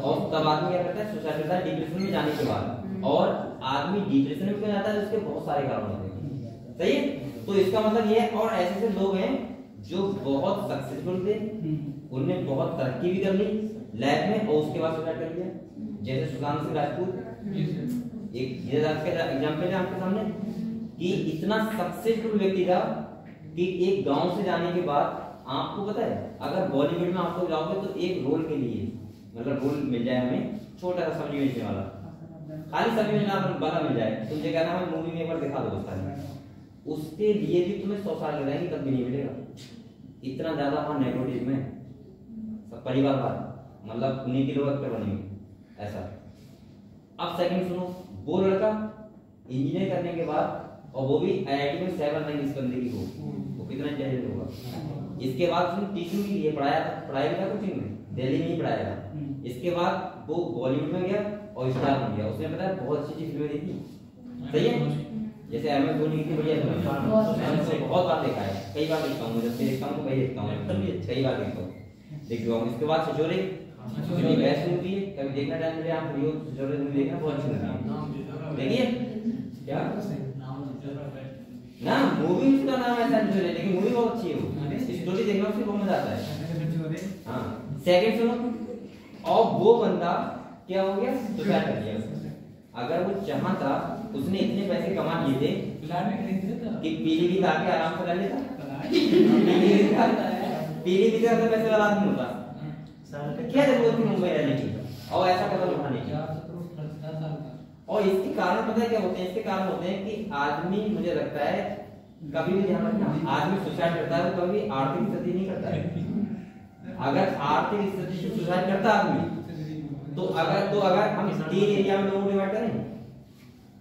और तब आदमी क्या करता है, सुसाइड करता है डिप्रेशन में जाने के बाद। और आदमी डिप्रेशन में क्यों जाता है, उसके बहुत सारे कारण होते हैं, सही है। तो इसका मतलब ये है। और ऐसे ऐसे लोग हैं जो बहुत सक्सेसफुल थे, उन्होंने बहुत तरक्की भी कर ली लाइफ में और उसके बाद सुसाइड कर लिया, जैसे सुशांत सिंह राजपूत। एक ये एग्जांपल है आपके सामने कि इतना सक्सेसफुल व्यक्ति था कि एक गांव से जाने के बाद, आपको पता है अगर बॉलीवुड में आप लोग जाओगे तो एक रोल के लिए, मतलब रोल मिल जाए हमें, छोटा सा सब्जी बेचने वाला, खाली सब्जी बेचने वाला मिल जाए, तुम ये कहना हमें मूवी में एक बार दिखा दो उसका, उसके लिए भी तुम्हें 100 साल लगाएंगे तब भी नहीं मिलेगा। इतना ज्यादा वहां नेपोटिज्म है, सब परिवारवाद, मतलब उन्हीं की लोग एक्टर बनेंगे ऐसा। अब सेकंड सुनो, वो लड़का इंजीनियर करने के बाद, और वो भी आईआईटी में 7 रैंक इस बंदे की हो, वो कितना इंटेलिजेंट होगा। इसके बाद उसने टीचिंग भी की, पढ़ाया भी था कोचिंग में, दिल्ली में ही पढ़ाया था। इसके बाद वो बॉलीवुड में गया और स्टार बन गया। उसने पता है बहुत अच्छी अच्छी फिल्में देखी, सही है। जैसे एमएस धोनी की बढ़िया फिल्म, बहुत बार देखा है, कई बार देखता हूँ, जब देखता हूँ तो कई देखता हूँ, कई बार देखता हूँ। इसके बाद सिचोरे बेस्ट मूवी है, कभी देखना टाइम मिले आप वीडियो सिचोरे मूवी देखना, बहुत अच्छी मूवी है, देखिए क्या ना, मूवी उसका नाम ऐसा नहीं है लेकिन मूवी बहुत अच्छी है, वो स्टोरी देखना उससे बहुत मजा आता है। हाँ, सेकंड सुनो, और वो बंदा क्या हो गया, सुसाइड कर लिया। अगर वो चाहता, उसने इतने पैसे कमा लिए थे कि पीली आके आराम से रह लेता, पीली भी तो पैसे वाला आदमी होता, क्या जरूरत थी मुंबई रहने की और ऐसा कदम उठाने की। और इसके कारण पता है क्या होते हैं, इसके कारण होते हैं कि आदमी, मुझे लगता है कभी भी ध्यान रखना, आदमी सुसाइड करता है तो कभी आर्थिक स्थिति नहीं करता है। अगर आर्थिक स्थिति से सुसाइड करता आदमी तो अगर हम 3 एरिया में लोगों को डिवाइड करें,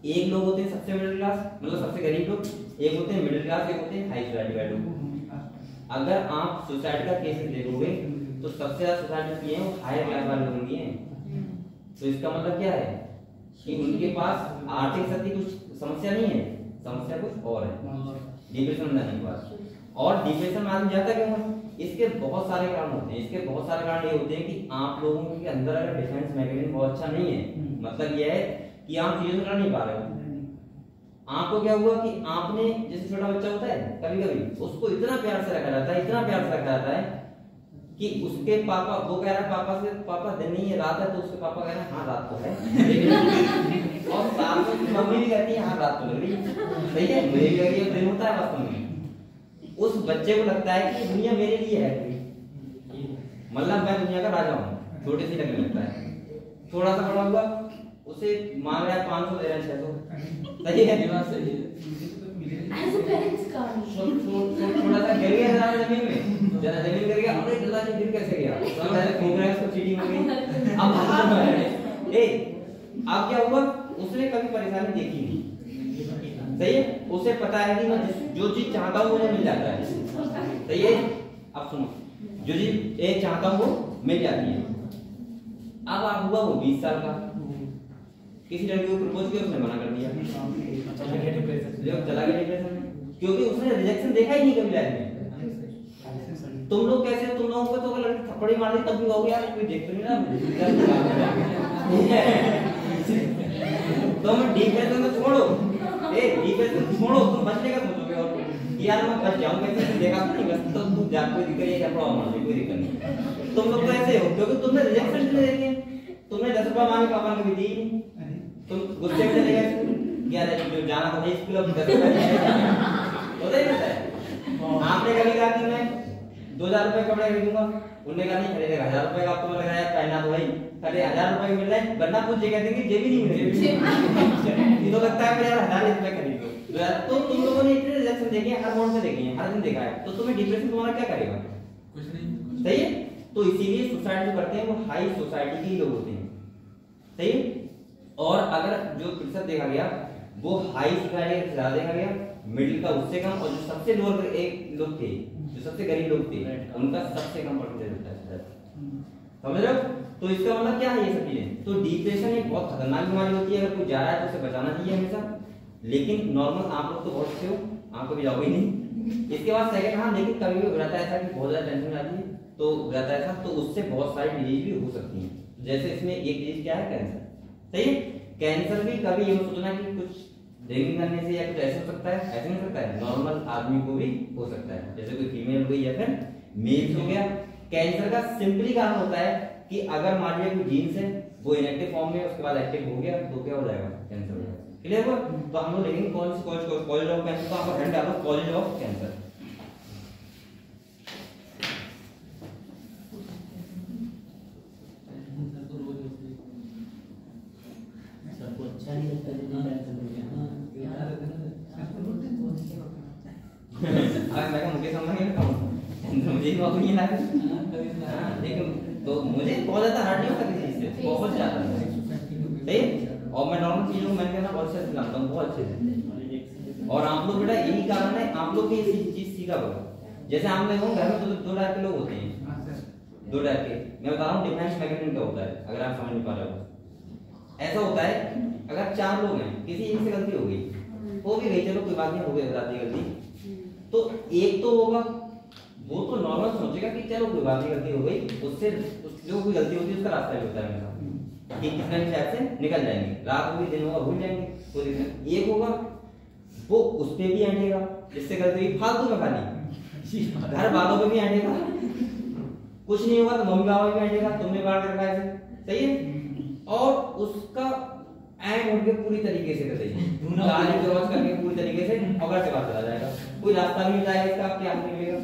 एक लोग होते हैं सबसे मिडिल क्लास, मतलब सबसे गरीब लोग, एक होते हैं मिडिल क्लास, एक होते हैं हाई सोसाइटी लोग। अगर आप सुसाइड का केस देखोगे तो सबसे ज्यादा सुसाइड किए हैं वो हाई क्लास वाले लोगों ने हैं। तो इसका मतलब क्या है कि उनके पास आर्थिक स्थिति कुछ समस्या नहीं है, समस्या कुछ और है, डिप्रेशन में जाने के बाद। और डिप्रेशन में आदमी जाता क्यों है, इसके बहुत सारे कारण होते हैं। इसके बहुत सारे कारण ये होते हैं कि आप लोगों के अंदर अगर डिफेंस मैकेनिज्म बहुत अच्छा नहीं है, मतलब यह है कि आप चीजों से लड़ नहीं पा रहे हो। आपको क्या हुआ कि आपने, जैसे छोटा बच्चा होता है कभी कभी उसको इतना प्यार से रखा जाता है, इतना प्यार से रखा जाता है कि उसके पापा, वो कह रहा है पापा से, पापा दिन नहीं है रात है, तो उसके पापा कह रहे हैं हाँ रात तो है और साथ में उसकी मम्मी भी कहती है हाँ रात तो लग रही है, सही है, मुझे भी लग रही है, दिन होता है वास्तव में। उस बच्चे को लगता है कि दुनिया मेरे लिए है, मतलब मैं दुनिया का राजा हूँ, छोटे से लगने लगता है। थोड़ा सा बड़ा हुआ, उसे मांग रहा है 500 दे रहा है 600, सही है, थोड़ा सा गिर गया जमीन में, जरा जमीन गिर गया, अरे जल्दी से गिर कैसे गया, तो पहले घूम रहा है, उसको चीटिंग हो गई। अब क्या हुआ, उसने कभी परेशानी देखी नहीं, सही है, उसे पता है कि मैं जो चीज चाहता हूँ मुझे मिल जाता है। सही है, अब सुनो, जो चीज एक चाहता हूँ वो मिल जाती है। अब आप हुआ वो 20 साल का, किसी लड़की को प्रपोज किया, उसने मना कर दिया, चला गया डिप्रेशन में, क्योंकि उसने रिजेक्शन देखा ही नहीं कभी लाइफ में। तुम लोग कैसे, तुम लोगों को तो अगर लड़की थप्पड़ी मार दी तब भी कहोगे यार कोई देख तो नहीं रहा। तुम डिप्रेशन में छोड़ो, डिप्रेशन छोड़ो, तुम बचने का सोचोगे और कि यार मैं बच जाऊं कैसे, देखा तो नहीं, बस तो तुम जा, कोई दिक्कत है, थप्पड़ मार दे, कोई दिक्कत नहीं। तुम लोग तो ऐसे हो क्योंकि तुमने रिजेक्शन नहीं देखी, तुमने 10 रुपया मांगे पापा ने कभी दी नहीं, तुम गुस्से में चले गए स्कूल, यार जो जाना था स्कूल अब 10 रुपया होता ही रहता है। आपने कभी कहा कि मैं 2000 रुपए कपड़े खरीदूंगा, उन्होंने कहा नहीं खरीदेगा, 1000 रुपए का आपको लगाया पहनना तो भाई, अरे 1000 रुपए मिल रहा है, वरना कुछ जगह देंगे जे भी नहीं मिलेगी, ये तो लगता है यार 1000 रुपए खरीद लो। तो तुम लोगों ने इतने रिजेक्शन देखे हैं, हर मोड में देखे हैं, हर दिन देखा है, तो तुम्हें डिप्रेशन तुम्हारा क्या करेगा? कुछ नहीं। सही है, तो इसीलिए सुसाइड जो करते हैं वो हाई सोसाइटी के ही लोग होते हैं। सही है, और अगर जो प्रतिशत देखा गया वो हाई सोसाइटी का ज्यादा देखा गया, मिडिल का उससे कम, और जो सबसे लोअर एक लोग थे, जो सबसे गरीब लोग थे, उनका सबसे कम परसेंटेज होता है। समझ रहे हो? तो इसका मतलब क्या है ये सब चीजें? तो डिप्रेशन एक बहुत खतरनाक बीमारी होती है, अगर कोई जा रहा है तो उसे बचाना चाहिए हमेशा। लेकिन नॉर्मल आप लोग तो बहुत अच्छे हो, आप कभी जाओगे नहीं। इसके बाद सेकंड, हाँ लेकिन कभी भी रहता है ऐसा कि बहुत ज्यादा टेंशन आती है, तो रहता है ऐसा, तो उससे बहुत सारी डिजीज भी हो सकती हैं। जैसे इसमें एक डिजीज क्या है, कैंसर। सही है, कैंसर भी कभी ये सोचना कि कुछ ड्रिंकिंग करने से या कुछ ऐसा हो सकता है, ऐसे नहीं हो सकता है, नॉर्मल आदमी को भी हो सकता है, जैसे कोई फीमेल हो गई या फिर मेल हो गया। कैंसर का सिंपली कारण होता है कि अगर मान लिया कोई जीन्स है वो इनएक्टिव फॉर्म में, उसके बाद एक्टिव हो गया तो क्या हो जाएगा, कैंसर हो जाएगा। क्लियर हुआ? तो हम लोग लेकिन कौन सी कॉलेज ऑफ कैंसर, तो आपको हैंड डालो कॉलेज ऑफ कैंसर। अच्छा नहीं लगता मैं मुझे समझ नहीं आता, मुझे बहुत नहीं लगा। लेकिन तो मुझे बहुत ज्यादा हर्ट नहीं होता किसी चीज से, बहुत ज्यादा। सही, और मैं नॉर्मल चीजों को मैं कहना बहुत अच्छे से जानता हूँ, बहुत अच्छे से। और आप लोग बेटा यही कारण है, आप लोग ये चीज सीखा होगा। जैसे आप लोगों घर में दो टाइप के लोग होते हैं, दो टाइप के। मैं बता रहा हूँ डिफेंस मैकेनिज्म क्या होता है, अगर आप समझ नहीं पा रहे हो। ऐसा होता है, अगर 4 लोग हैं, किसी एक से गलती हो गई, हो भी गई, चलो कोई बात नहीं, हो गई बताती गलती, तो एक तो होगा वो तो नॉर्मल सोचेगा कि चलो कोई बात नहीं, गलती हो गई, उससे जो कोई गलती होती है उसका रास्ता भी होता है मेरा कि कितना भी शायद से निकल जाएंगे, रात होगी दिन होगा भूल जाएंगे, कोई दिक्कत। एक होगा वो उस पे भी ऐंठेगा, जिससे गलती हुई फालतू में खाली घर वालों पे भी ऐंठेगा, कुछ नहीं होगा तो मम्मी पापा भी ऐंठेगा, तुमने बाढ़ कर रखा है। सही है, और उसका ऐंठ उठ के पूरी तरीके से गाली गलौज करके पूरी तरीके से अगर से बात चला जाएगा, कोई रास्ता नहीं जाएगा इसका, क्या निकलेगा।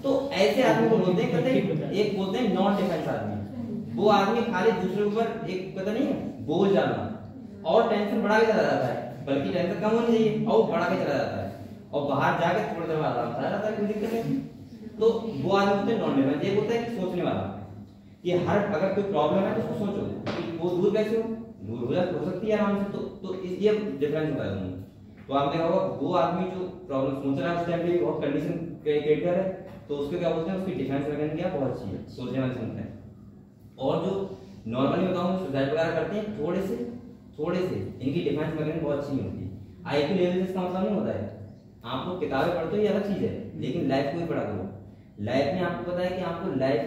तो ऐसे आदमी को बोलते हैं, कहते हैं एक बोलते हैं नॉन डिफेंस आदमी। वो आदमी खाली दूसरे ऊपर एक पता नहीं है बोझ डालना और टेंशन बढ़ा के चला जाता है, बल्कि टेंशन कम होनी चाहिए और बढ़ा के चला जाता है, और बाहर जाके थोड़ी देर बाद आराम से जाता है, कोई दिक्कत नहीं। तो वो आदमी होते हैं नॉन डिफेंस। ये बोलता है कि सोचने वाला कि हर अगर कोई प्रॉब्लम है तो उसको सोचो कि वो दूर कैसे हो, दूर हो सकती है आराम से। तो ये डिफरेंस होता है। तो आपने कहा होगा वो आदमी जो प्रॉब्लम सोच रहा है उस टाइम पे बहुत कंडीशन क्रिएट कर रहा है, तो उसको क्या बोलते हैं, उसकी डिफेंस मैकेनिज्म क्या बहुत अच्छी है, सोचने वाली क्षमता है। और जो नॉर्मली बताऊं सुसाइड वगैरह करते हैं थोड़े से इनकी डिफेंस मैकेनिज्म बहुत अच्छी नहीं होती। आईक्यू लेवल इसका मतलब नहीं होता है आप लोग किताबें पढ़ते हो ये अलग चीज है, लेकिन लाइफ को भी पढ़ा करो। लाइफ में आपको पता है कि आपको लाइफ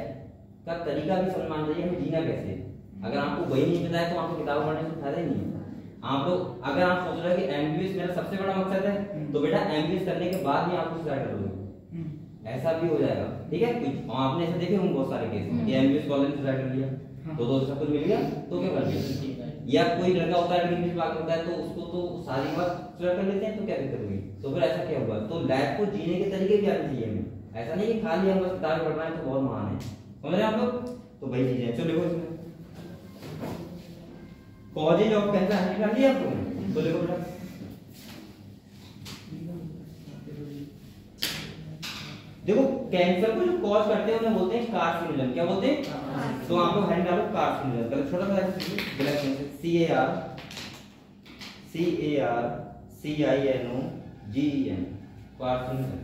का तरीका भी समझ आना चाहिए, हमें जीना कैसे है। अगर आपको वही नहीं पता है तो आपको किताब पढ़ने से फायदा ही नहीं है। आप लोग अगर आप सोच रहे हो कि एमबीबीएस मेरा सबसे बड़ा मकसद है, तो बेटा एमबीबीएस करने के बाद भी आप सुसाइड कर लोगे, ऐसा भी हो जाएगा। ठीक है, कुछ आपने ऐसे देखे होंगे बहुत सारे केस कि एमबीबीएस कॉलेज में सुसाइड कर लिया, तो सब कुछ मिल गया तो क्या कर लिया। या कोई लड़का होता है इंग्लिश बात होता है तो उसको तो शादी के बाद सुसाइड कर लेते हैं, तो क्या दिक्कत होगी। तो फिर ऐसा क्या होगा। तो लाइफ को जीने के तरीके भी आने चाहिए हमें, ऐसा नहीं कि खाली हम बस किताब पढ़ रहे हैं तो बहुत महान है, समझ रहे हैं आप लोग। तो वही चीजें हैं। चलो देखो इसमें कॉजेज ऑफ कैंसर हैंडल कर लिया आपको, तो देखो बेटा देखो कैंसर को जो कॉज करते हैं उन्हें बोलते हैं कार्सिनोजन। क्या बोलते हैं, तो आप लोग हैंड डालो कार्सिनोजन, पहले छोटा सा black cancer CAR CINOGEN carcinogen.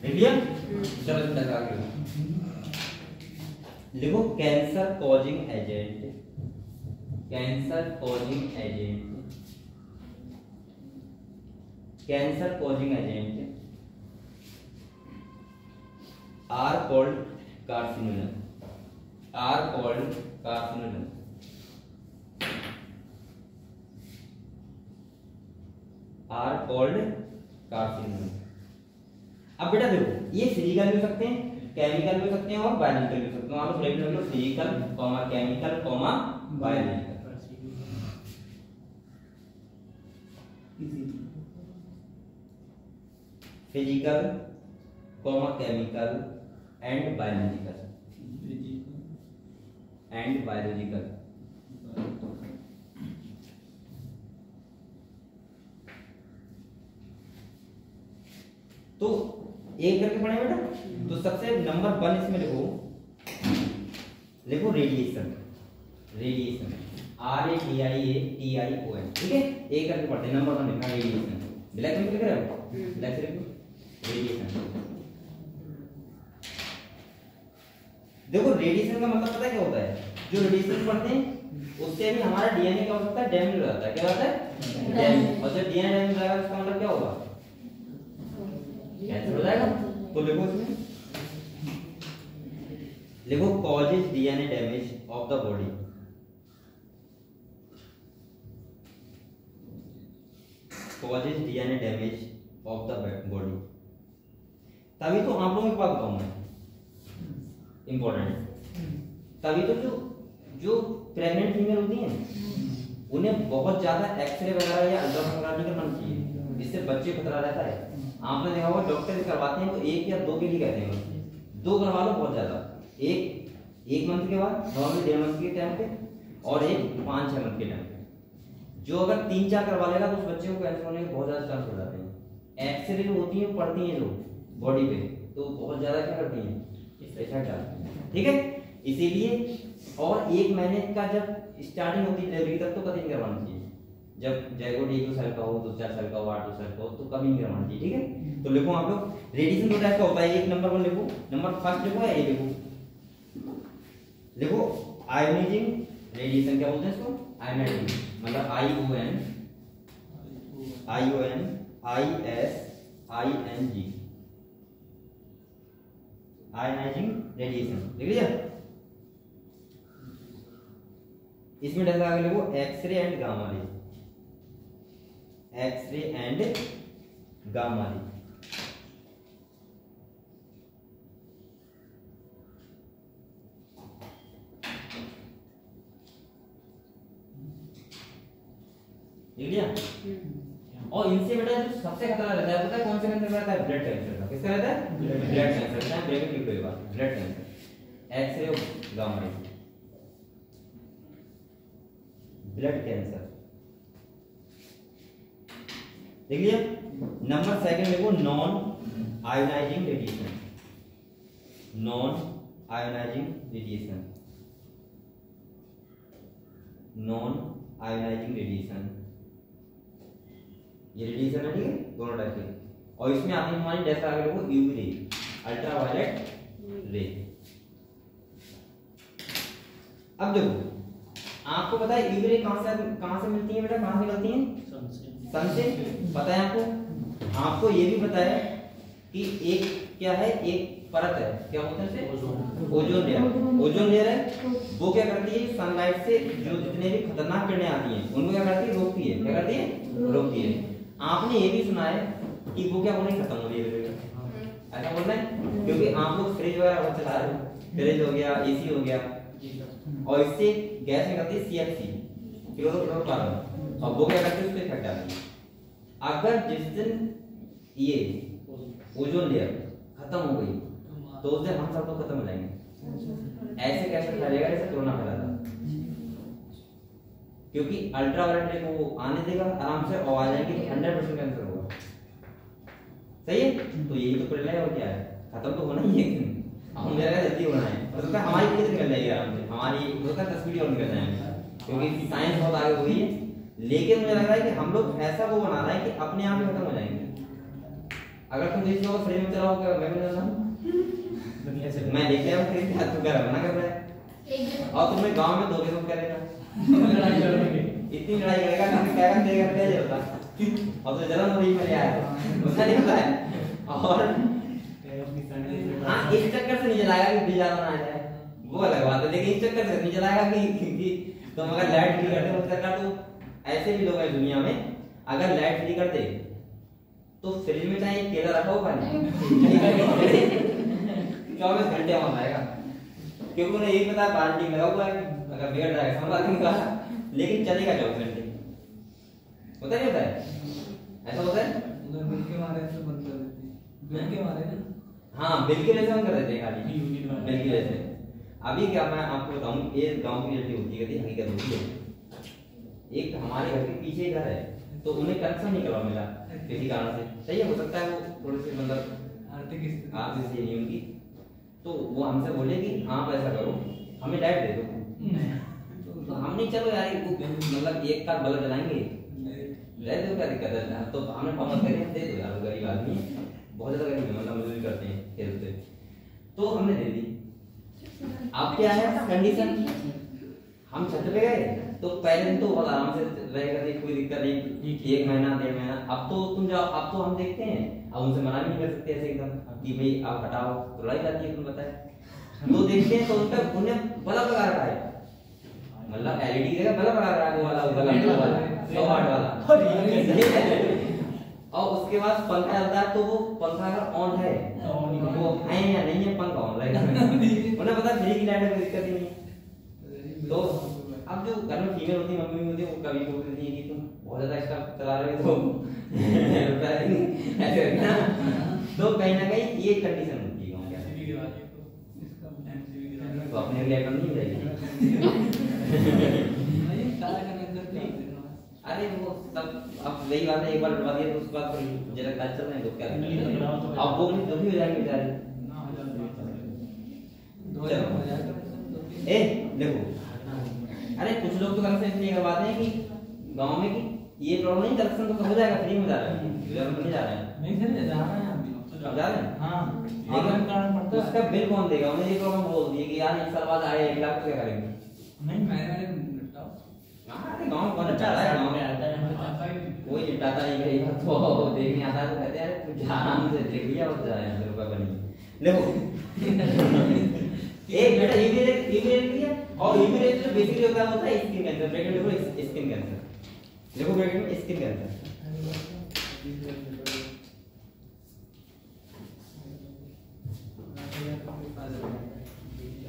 लिख लिया? चलो इसमें आगे लिखो cancer causing agent, cancer causing agent, cancer causing agent are called carcinogen, are called carcinogen. Are called carcinogen. अब बेटा देखो ये फिजिकल भी हो सकते हैं, केमिकल भी हो सकते हैं और बायोलॉजिकल भी हो सकते हैं। आप लोग लिख लो physical comma chemical comma biological. Physical comma chemical and biological, and biological. तो एक करके पढ़े बेटा। तो सबसे नंबर 1 इसमें लिखो, लिखो रेडिएशन, रेडिएशन RADIATION, ठीक है। एक करके पढ़ते हैं। नंबर 1 लिखना रेडिएशन, ब्लैक में लिख रहे हो, ब्लैक से लिखो रेडिएशन। देखो रेडिएशन का मतलब पता है क्या होता है? जो रेडिएशन पढ़ते हैं उससे भी हमारा डीएनए क्या हो सकता है? डैमेज हो जाता है। क्या होता है? डैमेज। और जब डीएनए डैमेज हो जाएगा उसका मतलब क्या होगा? कैंसर हो जाएगा। तो लिखो इसमें, लिखो causes DNA damage of the body, causes DNA damage of the body. तभी तो आप लोगों के पास बताऊं मैं, इंपॉर्टेंट। तभी तो जो प्रेग्नेंट फीमेल होती हैं उन्हें बहुत ज्यादा एक्सरे वगैरह या अल्ट्रासाउंड नहीं करना चाहिए, इससे बच्चे को खतरा रहता है। आपने देखा होगा डॉक्टर करवाते हैं तो 1 या 2 के लिए कहते हैं, 2 करवा लो बहुत ज्यादा। एक मंथ के बाद, नॉर्मली 1.5 मंथ के टाइम पे, और एक 5-6 मंथ के टाइम पे। जो अगर 3-4 करवा लेगा तो उस बच्चे को कैंसर होने के बहुत ज्यादा चांस हो जाते हैं। एक्सरे जो होती है पड़ती है जो बॉडी पे, तो बहुत ज्यादा क्या करती है? इफेक्ट डालती है, ठीक है। इसीलिए और 1 महीने का जब स्टार्टिंग होती है डिलीवरी तक तो कभी नहीं करवाना चाहिए। जब जायगोट 1 साल का हो, 2-4 साल का हो, 8 साल का हो, तो कभी नहीं करवाना चाहिए, ठीक है। तो लिखो आप लोग रेडिएशन 2 टाइप का होता है। एक नंबर 1 लिखो, नंबर 1 लिखो या ये लिखो, लिखो आयोनाइजिंग रेडिएशन। क्या बोलते हैं इसको? आयोनाइजिंग, मतलब IONISING, आयोनाइजिंग रेडिएशन। लिख लिया? इसमें डाला आगे लिखो X ray and gamma ray, X ray and gamma ray. लिख लिया? और इनसे बेटा जो सबसे खतरा रहता है पता है कौन से कैंसर रहता है? ब्लड कैंसर का। किसका रहता है? ब्लड कैंसर का। ब्रेक लिख दो बात, ब्लड कैंसर, एक्सरे और गामा रे, ब्लड कैंसर। देख लिया? नंबर 2 लिखो non ionising radiation, non ionising radiation, non ionising radiation. ये रेडिएशन है, ठीक है, दोनों टाइप के। और इसमें आती है हमारी जैसा आगे लिखो यूवी रे, अल्ट्रावायलेट रे। अब देखो आपको पता है यूवी रे कहां से मिलती है बेटा? कहां से निकलती है? सन से। पता है आपको? आपको ये भी पता है कि एक क्या है, एक परत है, क्या बोलते हैं उसे? Ozone layer. ओजोन लेयर है, वो क्या करती है? सनलाइट से जो जितने भी खतरनाक किरणें आती हैं उनको क्या करती है? रोकती है। क्या करती है? रोकती है। आपने ये भी सुना है कि वो क्या हो रही? खत्म हो रही है। ऐसा बोल रहे हैं क्योंकि आप लोग फ्रिज वगैरह बहुत चला रहे हो, फ्रिज हो गया, एसी हो गया, और इससे गैस निकलती है CFC, क्लोरोफ्लोरोकार्बन, और वो क्या करती है? उसको इफेक्ट डालती है। अगर जिस दिन ये ओजोन लेयर खत्म हो गई तो उस दिन हम सब तो खत्म हो जाएंगे। ऐसे कैसे फैलेगा? जैसे कोरोना फैला था, क्योंकि अल्ट्रावायलेट रे को वो आने देगा आराम से, और आ जाएगी तो 100% कैंसर होगा। सही है? तो यही तो प्रलय और क्या है? खत्म तो होना ही है, हम मेरा जल्दी होना है, हो सकता है हमारी पीढ़ी निकल जाएगी आराम से, हमारी हो सकता है 10 पीढ़ी और निकल जाएंगे, क्योंकि साइंस बहुत आगे हो गई है। लेकिन मुझे लग रहा है कि हम लोग ऐसा वो बना रहे हैं कि अपने आप ही खत्म हो जाएंगे। अगर तुम किसी को फ्रिज में चलाओगे, मैं भी दुनिया से मैं लेके आऊं फ्रिज के हाथ में कर मना कर रहा है, और तुम्हें गांव में 2 के सब करेगा, इतनी लड़ाई करेगा कि क्या कर देगा, क्या होता और तो जलन हो रही मेरे यार, उसका नहीं पता है। और हाँ, इस चक्कर से नहीं जलाएगा कि बिल ज्यादा ना आ जाए, वो अलग बात है, लेकिन इस चक्कर से नहीं जलाएगा कि तुम अगर लाइट फ्री करते हो उस चक्कर, तो ऐसे भी लोग हैं दुनिया में, अगर लाइट फ्री कर दे तो फ्रिज में चाहे केला रखा हो पानी 24 घंटे वहां आएगा, क्योंकि उन्हें यही पता है बाल्टी लगा हुआ है, अगर बिगड़ जाएगा संभाल नहीं पा, लेकिन चलेगा 24 घंटे। होता नहीं होता है, ऐसा होता है, उधर बिल के मारे से बंद कर देती है, बिल के मारे ना, हाँ बिल के वजह से हम कर देते हैं खाली, बिल की वजह से। अभी क्या मैं आपको बताऊं, ये गांव की रियलिटी होती है, हकीकत होती है। एक हमारे घर के पीछे घर है, तो उन्हें कनेक्शन नहीं करवा मिला किसी कारण से, सही है, हो सकता है वो थोड़ी सी मतलब आर्थिक स्थिति नहीं उनकी, तो वो हमसे बोले कि आप ऐसा करो हमें लाइट दे दो, तो हमने चलो यार मतलब एक का बल्ब जलाएंगे, ले दो, क्या दिक्कत है, तो हमने प्रॉमिस करी दे दो यार, गरीब आदमी है, बहुत ज्यादा गरीब है, मतलब मजदूरी करते हैं खेत से, तो हमने दे दी। अब क्या है कंडीशन, हम छत पे गए तो पहले दिन तो बहुत आराम से रहेगा, कोई दिक्कत नहीं, 1 महीना 1.5 महीना, अब तो तुम जाओ, अब तो हम देखते हैं, अब उनसे मना भी नहीं कर सकते ऐसे एकदम कि भाई आप हटाओ, तो लड़ाई जाती है, तुम बताए तो देखते हैं तो उनका उन्हें बल्ब लगा रखा है, मतलब एलईडी का बल्ब लगा रखा है, वो वाला बल्ब 100 वाट वाला, और उसके बाद पंखा चलता है, तो वो पंखा अगर ऑन है वो है या नहीं है, पंखा ऑन रहेगा, उन्हें पता फ्री की लाइट में कोई दिक्कत ही नहीं। तो अब जो घर में फीमेल होती है, मम्मी होती है, वो कभी बोलती है कि तुम बहुत ज्यादा एक्स्ट्रा चला रहे हो, ऐसे ना, तो कहीं ना कहीं ये कंडीशन होती है, तो अपने लिए नहीं हो जाएगी। अरे वो सब अब वही बात है, एक बार डरवा दिया तो उसके बाद फिर जरा काज चल रहे हैं तो क्या करेंगे, अब वो भी दुखी हो जाएंगे बेचारे। ए देखो, अरे कुछ लोग तो कनेक्शन इसलिए करवाते हैं कि गांव में कि ये प्रॉब्लम नहीं, कनेक्शन तो हो जाएगा, फ्री में जा रहा है, नहीं जा रहा है, नहीं सर जा रहे हैं अभी, जा रहे हैं, हाँ, लेकिन कारण पड़ता है उसका बिल कौन देगा, उन्हें ये प्रॉब्लम बोल दी है कि यार 1 साल बाद आए 1 लाख, तो क्या करेंगे? नहीं मैंने निपटाओ, अरे गांव कौन निपटाता है, गांव में आता है कोई निपटाता नहीं, कहीं तो देखने आता है तो कहते हैं यार कुछ आराम से देख लिया और जा रहे हैं रुपए बनी। देखो एक बेटा ईमेल लिया, और ईमेल जो बेसिकली होता है स्किन कैंसर, ब्रैकेट देखो स्किन कैंसर, देखो ब्रैकेट में स्किन कैंसर,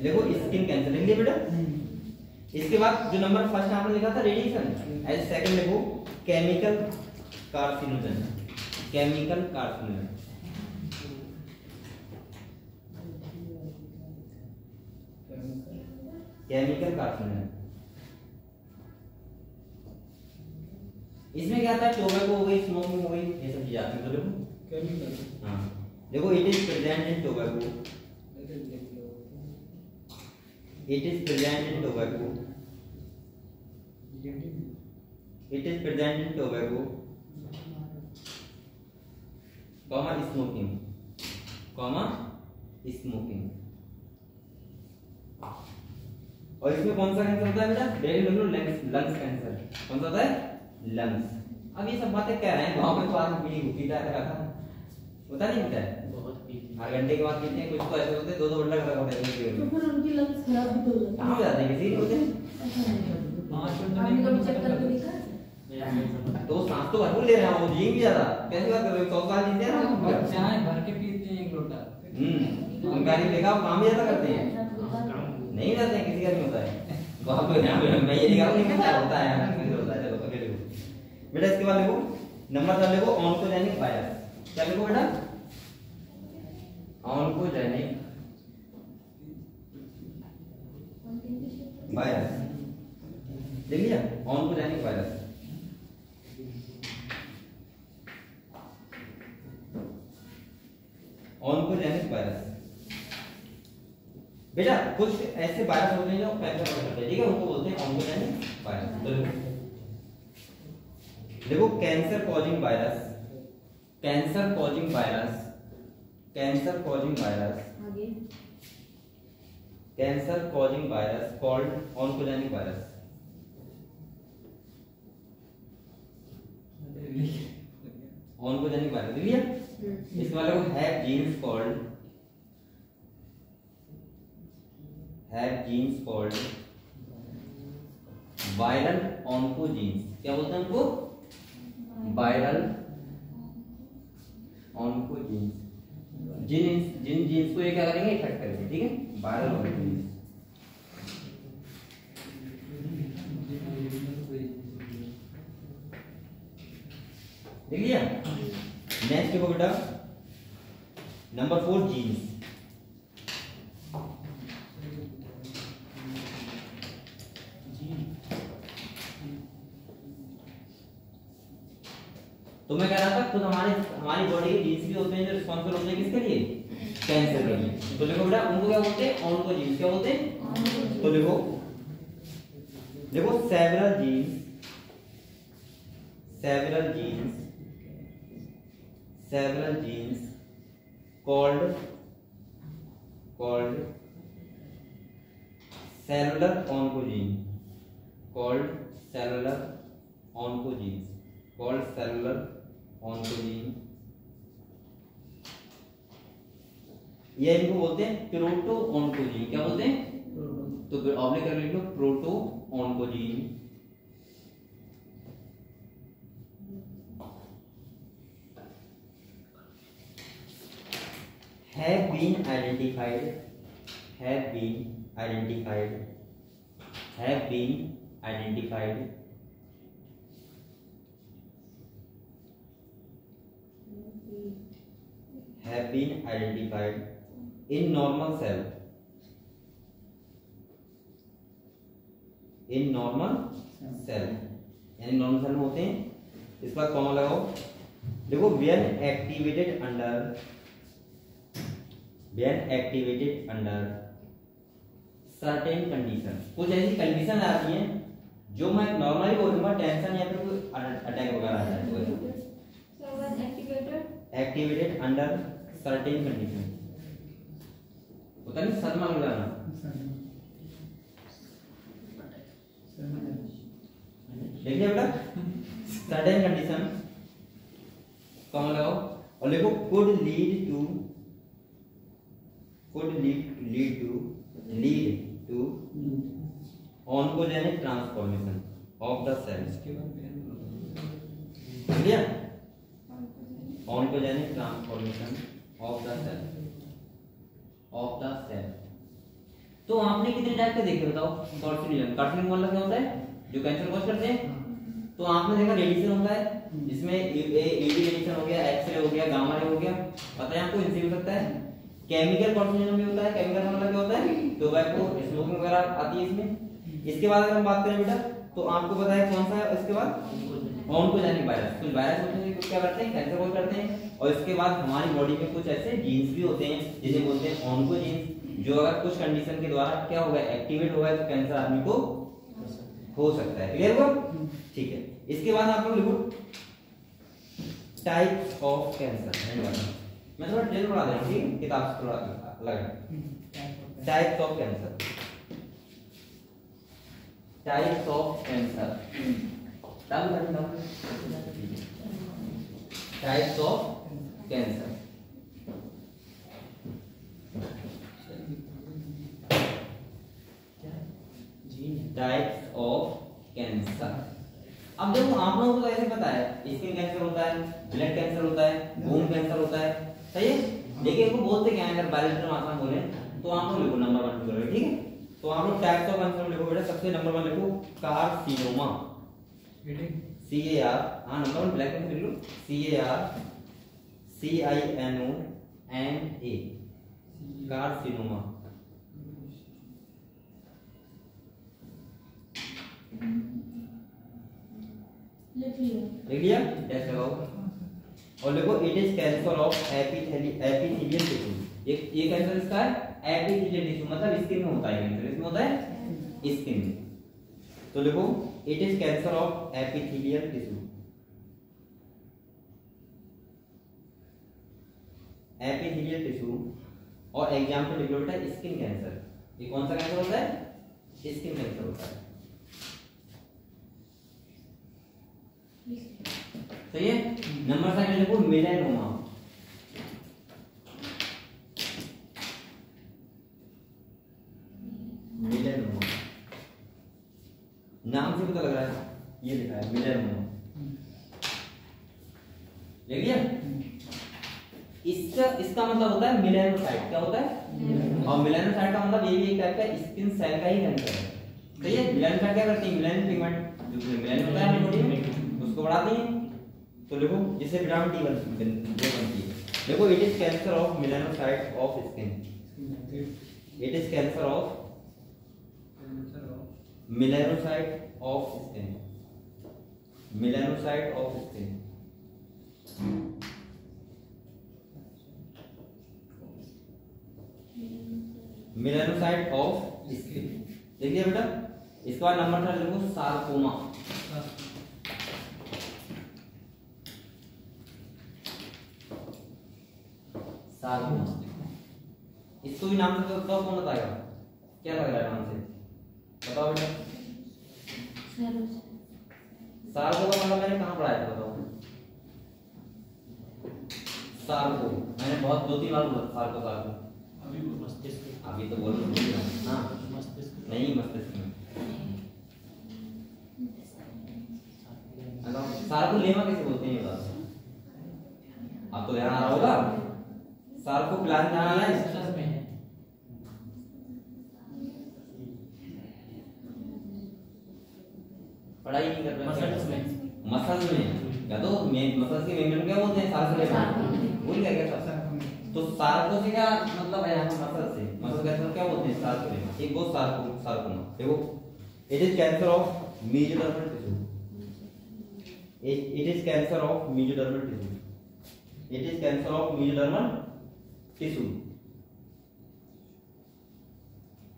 देखो स्किन कैंसर लिख लिया बेटा। इसके बाद जो नंबर फर्स्ट आपने लिखा था रेडिएशन, एज सेकंड लिखो chemical carcinogen, chemical carcinogen, chemical carcinogen. इसमें क्या आता है, टोबैको हो गई, स्मोकिंग हो गई, ये सब चीजें आती हैं, तो देखो केमिकल, हाँ देखो it is present in tobacco, it is present in tobacco, it is present in tobacco, comma smoking, comma smoking। और इसमें कौन सा कैंसर होता है बेटा, ब्रेन में लंग्स कैंसर, कौन सा होता है, लंग्स। अब ये सब बातें कह रहे हैं, गांव में तो आदमी पीली पीता है, होता नहीं होता है, हर घंटे के बाद पीते हैं, कुछ तो ऐसे होते हैं 2-2 घंटा खराब होते हैं, तो फिर उनकी लंग्स खराब भी तो होती कहां जाते हैं, किसी नहीं होते, आपने कभी चेक करके देखा है? तो सांस तो भरपूर ले रहे हैं, वो जी भी ज्यादा, कैसी बात कर रहे हो, 100 साल जीते हैं ना, चाय भर के पीते हैं 1 लोटा, उनका नहीं देखा, काम भी ज्यादा करते हैं, नहीं रहते हैं, किसी का नहीं होता है, बहुत कोई मैं ये नहीं कह रहा हूं, क्या होता है होता है, चलो पकड़ लो बेटा। इसके बाद देखो नंबर 3 देखो ऑन्कोजेनिक वायरस, क्या देखो बेटा, ऑन्कोजेनिक वायरस, देख लिया, ऑन्कोजेनिक वायरस, ऑन्कोजेनिक वायरस। बेटा कुछ ऐसे वायरस होते हैं जो कैंसर कॉज करते हैं, ठीक है, उनको बोलते हैं ऑन्कोजेनिक वायरस। तो देखो cancer causing virus, cancer causing virus, cancer causing virus, cancer causing virus called oncogenic virus. Oncogenic virus लिया, इसके वाले को have genes called, have genes called viral oncogenes. क्या बोलते हैं उनको? Viral oncogenes. जिन जिन जीन्स को ये क्या करेंगे? इफेक्ट करेंगे, ठीक है, वायरल ऑन्कोजीन्स। देख लिया। नेक्स्ट देखो बेटा नंबर 4 जीन्स। तो मैं कह रहा था खुद हमारी बॉडी के जीन्स भी होते हैं जो रिस्पॉन्सिबल होते हैं किसके लिए? कैंसर के लिए। तो देखो बेटा उनको क्या बोलते हैं? ऑन्कोजीन्स। क्या बोलते हैं? तो देखो देखो several genes, several genes, several genes called cellular oncogene, called cellular oncogenes, called cellular oncogene. ये इनको बोलते हैं प्रोटो ऑन्कोजीन। क्या बोलते हैं? तो फिर ऑब्लिक कर लिख लो proto oncogene. have been identified, have been identified, have been identified have been identified in normal cell, in normal cell, यानी नॉर्मल सेल में होते हैं। इस बार कॉमा लगाओ। देखो when activated under, when activated under certain condition, कुछ ऐसी कंडीशन आती हैं जो मैं नॉर्मली बोलूंगा टेंशन या फिर कोई अटैक वगैरह आ जाए। एक्टिवेटेड अंडर सर्टेन कंडीशन होता नहीं, सदमा लग जाना। देखिए बेटा सर्टेन कंडीशन कौन लगाओ और लिखो could lead to oncogenic transformation of the cells। Clear? oncogenic transformation of the cell। तो आपने कितने टाइप के देखे बताओ? कार्सिनोजन, कार्सिनोजन मतलब क्या होता है? जो कैंसर कॉज करते हैं। तो आपने देखा रेडिएशन होता है, जिसमें एडी रेडिएशन हो गया, एक्सरे हो गया, गामा रे हो गया, पता है आपको, इनसे भी हो सकता है। केमिकल कार्सिनोजन भी होता है। केमिकल मतलब क्या होता है? टोबैको, स्मोकिंग वगैरह आती है इसमें। इसके बाद अगर हम बात करें बेटा तो आपको पता है कौन सा है इसके बाद? Oncogenic virus. कुछ वायरस होते हैं जो क्या करते हैं? कैंसर कॉज करते हैं। और इसके बाद हमारी बॉडी में कुछ ऐसे जीन्स भी होते हैं जिन्हें बोलते हैं ऑन्कोजीन्स, जो अगर कुछ कंडीशन के द्वारा क्या होगा? एक्टिवेट होगा तो कैंसर आदमी को हो सकता है। क्लियर हुआ? ठीक है। इसके बाद आप लोग लिखो टाइप्स ऑफ कैंसर। मैं थोड़ा डिटेल पढ़ा दे रहा हूं, ठीक है, किताब से थोड़ा अलग। Types of cancer, types of cancer, types of cancer. Types of cancer. अब देखो आप लोगों को ऐसे पता है स्किन कैंसर होता है, ब्लड कैंसर होता है, बोन कैंसर होता है, सही है। लेकिन इसको बोलते क्या है? अगर बायोलॉजी में आसान बोले तो आप लोग लिखो नंबर 1 करोगे, ठीक है। तो आप लोग टाइप्स ऑफ कैंसर लिखो बेटा। सबसे नंबर 1 लिखो कार्सिनोमा, CAR, हाँ नंबर 1 ब्लैक में लिख लो, CARCINOMA, कार्सिनोमा। लिख लिया? टेस्ट लगाओ और देखो it is cancer of epithelial tissue. ये कैंसर इसका है एपिथेलियल टिश्यू मतलब स्किन में होता है कैंसर, इसमें होता है स्किन में। तो देखो it is cancer of epithelial tissue, epithelial tissue. और एग्जांपल लिख लो बेटा स्किन कैंसर। ये कौन सा कैंसर होता है? स्किन कैंसर होता है। सही है। नंबर साइड लिखो मेलानोमा, मेलानोमा नाम से पता लग रहा है, ये लिखा है मेलानोमा, लिख लिया। इसका मतलब होता है मेलानोसाइट। क्या होता है? और मेलानोसाइट का मतलब ये भी एक टाइप का स्किन सेल का ही कैंसर है। सही है। मेलानोसाइट क्या करती है? मेलानिन पिगमेंट जो मेलानिन होता है हमारी बॉडी में उसको बढ़ाती है। तो देखो जिससे विटामिन डी बनती है। देखो it is cancer of melanocyte of skin, it is cancer of melanocyte of skin, melanocyte of skin. Melanocyte of skin. देखिए बेटा इसके बाद नंबर 3 देखो सार्कोमा, सार्कोमा। इसको भी नाम से तो कौन बताएगा? क्या लग रहा है नाम से? बताओ बेटा। सार्को का मतलब मैंने कहाँ पढ़ाया था? बताओ। सार्को मैंने बहुत 2-3 बार बोला सार्को, सार्को। अभी तो बोल रहा। हाँ नहीं मस्तिष्क में। सार्को लेमा कैसे बोलते हैं? बता आप तो ध्यान आ रहा होगा। सार्को प्लान ध्यान आ रहा है। पढ़ाई नहीं कर रहे मसल्स में, मसल्स में या तो मसल्स के मेंबर क्या बोलते हैं? Sarco lemma. भूल गया क्या सब? तो सार्को से क्या मतलब है? यहाँ मसल से, मसल कैंसर क्या बोलते हैं? Sarco lemma. एक वो सार्को, सार्कोमा। देखो it is cancer of mesodermal tissue, it is cancer of mesodermal tissue, it is cancer of mesodermal tissue,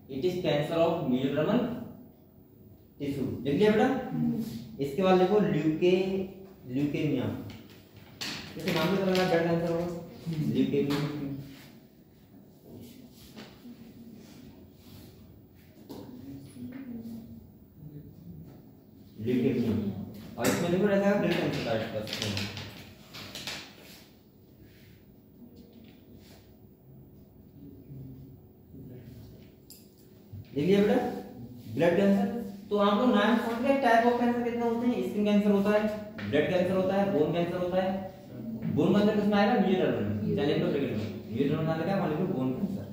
it is cancer of mesodermal tissue. देख लिया बेटा। इसके बाद देखो ल्यूकेमिया। इसे नाम से पता ब्लड कैंसर होगा ल्यूकेमिया। ल्यूकेमिया। और इसमें देखो ऐसा ब्लड कैंसर टाइप का देखिए बेटा ब्लड कैंसर। तो आप लोग नाम समझ गए टाइप ऑफ कैंसर कितने होते हैं? स्किन कैंसर होता है, ब्लड कैंसर होता है, बोन कैंसर होता है। बोन कैंसर किसमें आएगा? मेसोडर्मल में। चलिए तो ब्रैकेट में मेसोडर्मल नाम लगा मान लीजिए बोन कैंसर।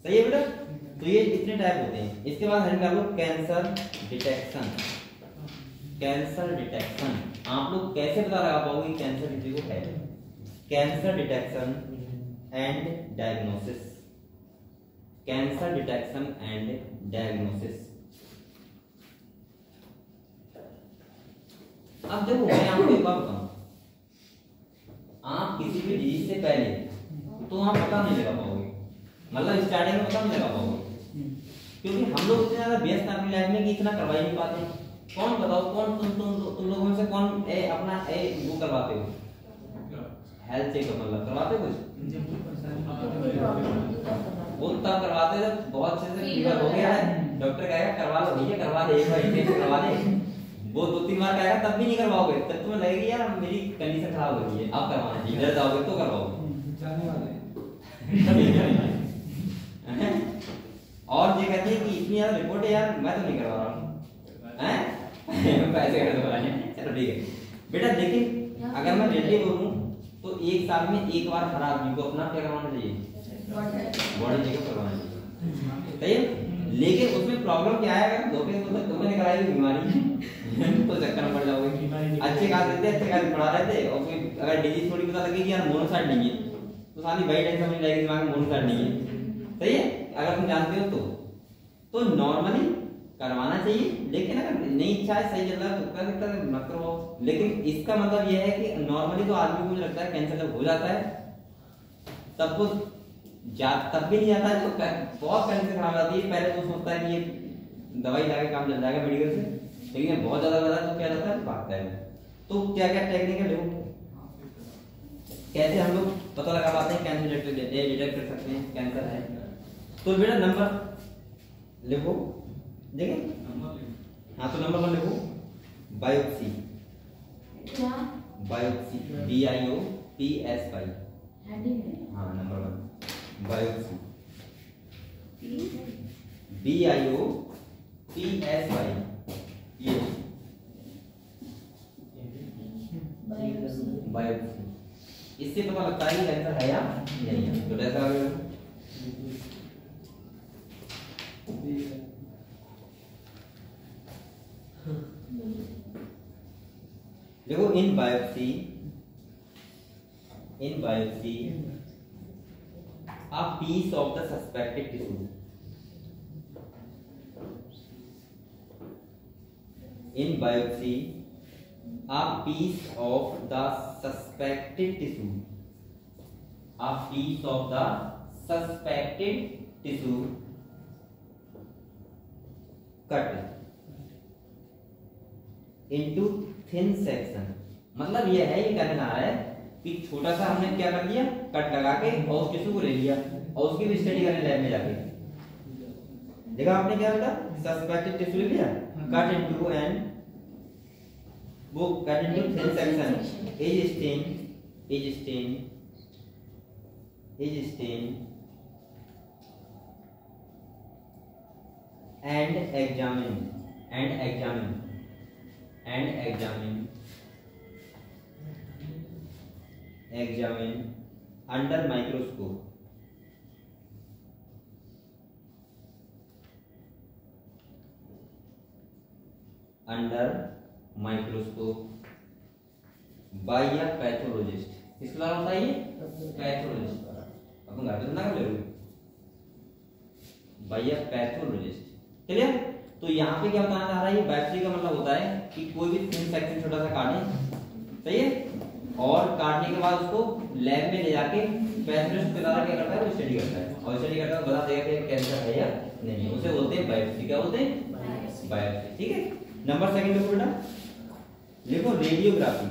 सही है बेटा। तो ये इतने टाइप होते हैं। इसके बाद हम कर लो कैंसर डिटेक्शन। कैंसर डिटेक्शन आप लोग कैसे पता लगा पाओगे कैंसर किसी को है? Cancer detection and diagnosis, cancer detection and diagnosis. अब देखो मैं आपको एक बात बताऊं, आप किसी भी डिजीज से पहले तो आप पता नहीं लगा पाओगे, मतलब स्टार्टिंग में पता नहीं लगा पाओगे, क्योंकि हम लोग इतने ज्यादा व्यस्त हैं अपनी लाइफ में कि इतना करवा ही नहीं पाते। कौन बताओ कौन तुम लोगों में से कौन अपना वो करवाते हो? हेल्थ चेकअप मतलब करवाते हो? वो तब करवाते जब बहुत अच्छे से फीवर हो गया है, डॉक्टर कहेगा करवा लो भैया, करवा दे, एक बार टेस्ट करवा दे। वो 2-3 बार कहेगा तब भी नहीं करवाओगे, तब तुम्हें लगेगी यार मेरी कंडीशन खराब हो गई है, अब करवाना चाहिए, डर जाओगे तो करवाओगे। जाने वाले और ये कहते हैं कि इतनी ज्यादा रिपोर्ट है यार मैं तो नहीं करवा रहा हूँ, हैं पैसे का तो चलो ठीक है बेटा। लेकिन अगर मैं रियली बोलूं तो एक साल में एक बार हर आदमी को अपना क्या करवाना चाहिए? बॉडी चेकअप करवाना चाहिए। सही है। लेकिन उसमें प्रॉब्लम क्या है? अगर धोखे कराई बीमारी तो चक्कर में पड़ जाओगे। अच्छे खास पढ़ा रहे थे और कोई अगर डिजीज थोड़ी पता लगे कि यार मोनोसाइट नहीं है तो सारी बड़ी टेंशन नहीं लगेगी दिमाग में मोनोसाइट नहीं है। सही है। अगर तुम जानते हो तो नॉर्मली करवाना चाहिए, लेकिन अगर नहीं इच्छा है सही चल रहा है तो क्या दिक्कत है, मत करवाओ। लेकिन इसका मतलब यह है कि नॉर्मली तो आदमी को मुझे लगता है कैंसर जब हो जाता है तब तो तब भी नहीं जाता है, तो बहुत कैंसर खराब जाती है। पहले तो सोचता है कि ये दवाई लाके काम चल जाएगा मेडिकल से, लेकिन बहुत ज्यादा होता है तो क्या जाता है, भागता है। तो क्या क्या टेक्निक है देखो, कैसे हम लोग पता लगा पाते हैं कैंसर डिटेक्ट कर सकते हैं कैंसर है। तो बेटा नंबर लिखो, देखिए हाँ, तो नंबर 1 लिखो बायोप्सी। क्या? Biopsy BIOPSY। हाँ नंबर 1 बायोप्सी BIOPSY। ये बायोप्सी, इससे पता लगता है कि कैंसर है या नहीं है। तो ऐसा देखो, इन biopsy a piece of the suspected tissue, in biopsy a piece of the suspected tissue, a piece of the suspected tissue cut into thin section। मतलब यह है, ये कहना रहा है कि छोटा सा हमने क्या कर दिया, कट लगा के और उस टिश्यू को ले लिया और उसकी भी स्टडी करने लैब में जाके। देखा आपने क्या बेटा, सस्पेक्टेड टिश्यू ले लिया, कट इनटू एंड वो cut into thin section, as stain and examine under microscope, by a pathologist। किसके द्वारा होता है ये, पैथोलॉजिस्ट द्वारा। अपन घर पे तो ना कर ले, by a pathologist। क्लियर? तो यहाँ पे क्या बताना चाह रहा है, ये बायोप्सी का मतलब होता है कि कोई भी थिन सेक्शन छोटा सा काटे, सही है, और काटने के बाद उसको लैब में ले जाके पैथोलॉजिस्ट के द्वारा क्या करता है, वो स्टडी करता है और स्टडी करता है, बता देगा कि कैंसर है या नहीं है। उसे बोलते हैं बायोप्सी। क्या बोलते हैं, बायोप्सी। ठीक है, नंबर 2 लिखो बेटा, लिखो रेडियोग्राफी।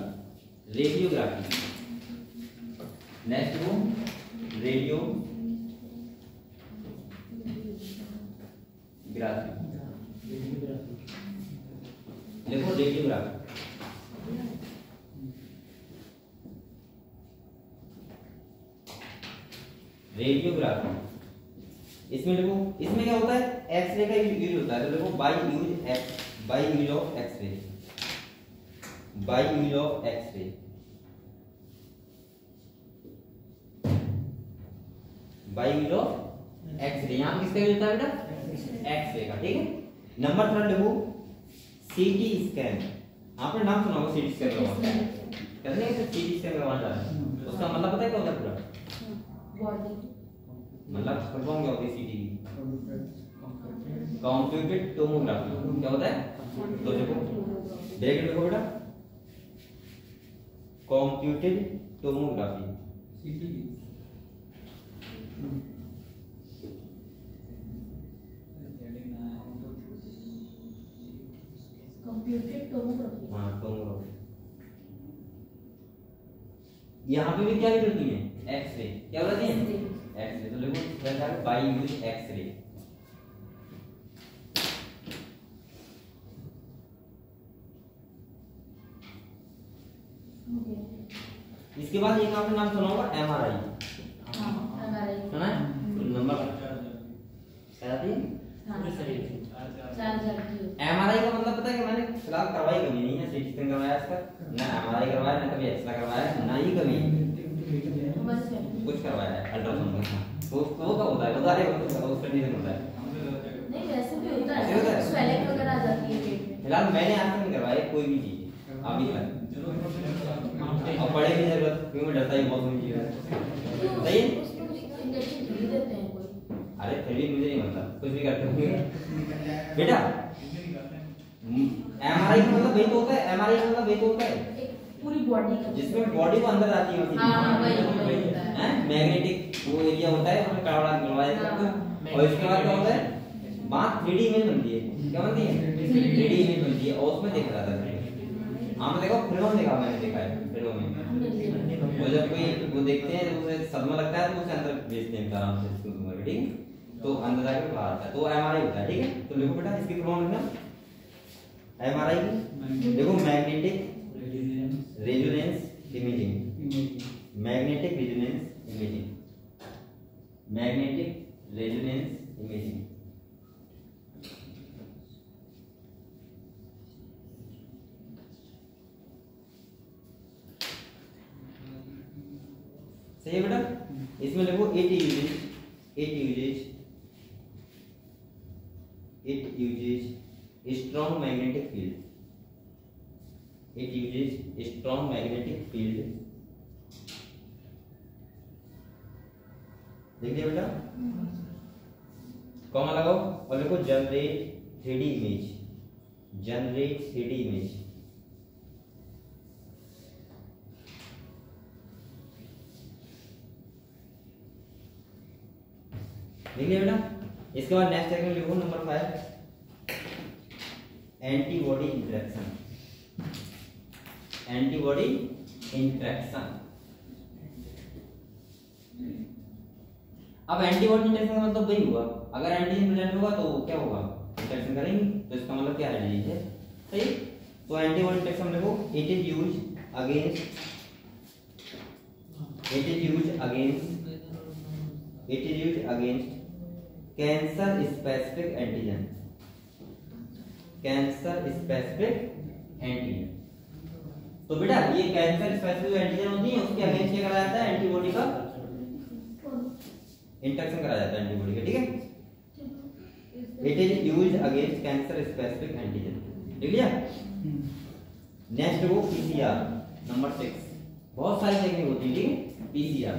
नेक्स्ट वो रेडियोग्राफी, लिखो रेडियोग्राफी। इसमें देखो, इसमें क्या होता है, एक्सरे का यूज होता है। तो देखो बाय यूज ऑफ एक्सरे, यहाँ किसका यूज होता है बेटा, एक्सरे का। ठीक है, नंबर 3 लिखो सीटी स्कैन। आपने नाम सुना होगा सीटी स्कैन करवाना, कहते हैं सीटी स्कैन करवाना चाहते हैं, उसका मतलब पता है क्या होता है पूरा, मतलब फॉर्म क्या होती है सीटी की, कंप्यूटेड टोमोग्राफी। क्या होता है, तो देखो ब्रैकेट लिखो बेटा, कंप्यूटेड टोमोग्राफी। कंप्यूटेड टोमोग्राफी, हाँ टोमोग्राफी। यहाँ पे भी क्या होती है, एक्सरे। क्या होती है, एक्सरे। तो लिखो बाय यूज एक्सरे। इसके बाद एक आपने नाम सुना होगा एमआरआई। सुना है, नंबर एमआरआई का मतलब पता है कि मैंने फिलहाल करवाई कभी नहीं है, सीटी स्कैन करवाया इसका, ना एमआरआई करवाया, ना कभी एक्सरे करवाया, ना ही कभी कुछ करवाया है अल्ट्रासाउंड का। तो वो कब होता है, बता रहे हो, उस कंडीशन होता है, नहीं वैसे भी होता है, स्वेलिंग वगैरह आ जाती है पेट में। फिलहाल मैंने आज तक नहीं करवाया कोई भी चीज अभी तक, और पढ़े की जरूरत, क्योंकि मैं डरता ही बहुत हूँ चीज। सही है, इंजेक्शन भी देते हैं कोई, अरे फिर भी मुझे नहीं बनता, कुछ भी करते होंगे बेटा। एमआरआई का मतलब वही तो होता है, एमआरआई का मतलब वही तो होता है पूरी बॉडी का, जिसमें बॉडी को अंदर आती है मशीन। हाँ वही होता है। मैग्नेटिक वो एरिया होता है, उसमें कड़वा निकलवा देते हैं। और इसके बाद क्या होता है, बात 3D इमेज बनती है। क्या बनती है? 3D इमेज बनती है और उसमें देखा जाता है। आपने देखो फिल्मों में देखा, मैंने देखा है फिल्मों में। वो जब कोई वो देखते हैं तो उसे सदमा लगता है तो उसे अंदर भेजते हैं आराम से इसको तुम्हारे, ठीक है? तो अंदर जाकर बाहर आता है, तो एमआरआई होता है, ठीक है? तो देखो बेटा इसकी फुल फॉर्म लिखना एमआरआई की। देखो magnetic resonance imaging, magnetic resonance imaging, magnetic resonance imaging. सही है बेटा? इसमें लिखो it uses strong magnetic field, it uses strong magnetic field. देख लिया बेटा? कॉमा लगाओ और लिखो generate 3D image, generate 3D image. देखिए बेटा, इसके बाद नेक्स्ट सेकंड लिखो number 5 antibody interaction, antibody interaction. अब एंटीबॉडी इंटरेक्शन का मतलब वही हुआ, अगर एंटीजन प्रेजेंट होगा तो क्या होगा, इंटरेक्शन करेंगे, तो इसका मतलब क्या है, डिजीज है। सही? तो एंटीबॉडी इंटरेक्शन लिखो it is used against, it is used against, it is used against cancer specific antigen, cancer specific antigen. तो बेटा ये कैंसर स्पेसिफिक एंटीजन होती है, उसके अगेंस्ट क्या करा जाता है, एंटीबॉडी का इंटरेक्शन करा जाता है, एंटीबॉडी का, ठीक है? It is used against cancer specific antigen. लिख लिया? नेक्स्ट वो पीसीआर नंबर 6, बहुत सारी टेक्निक होती है, ठीक है? पीसीआर,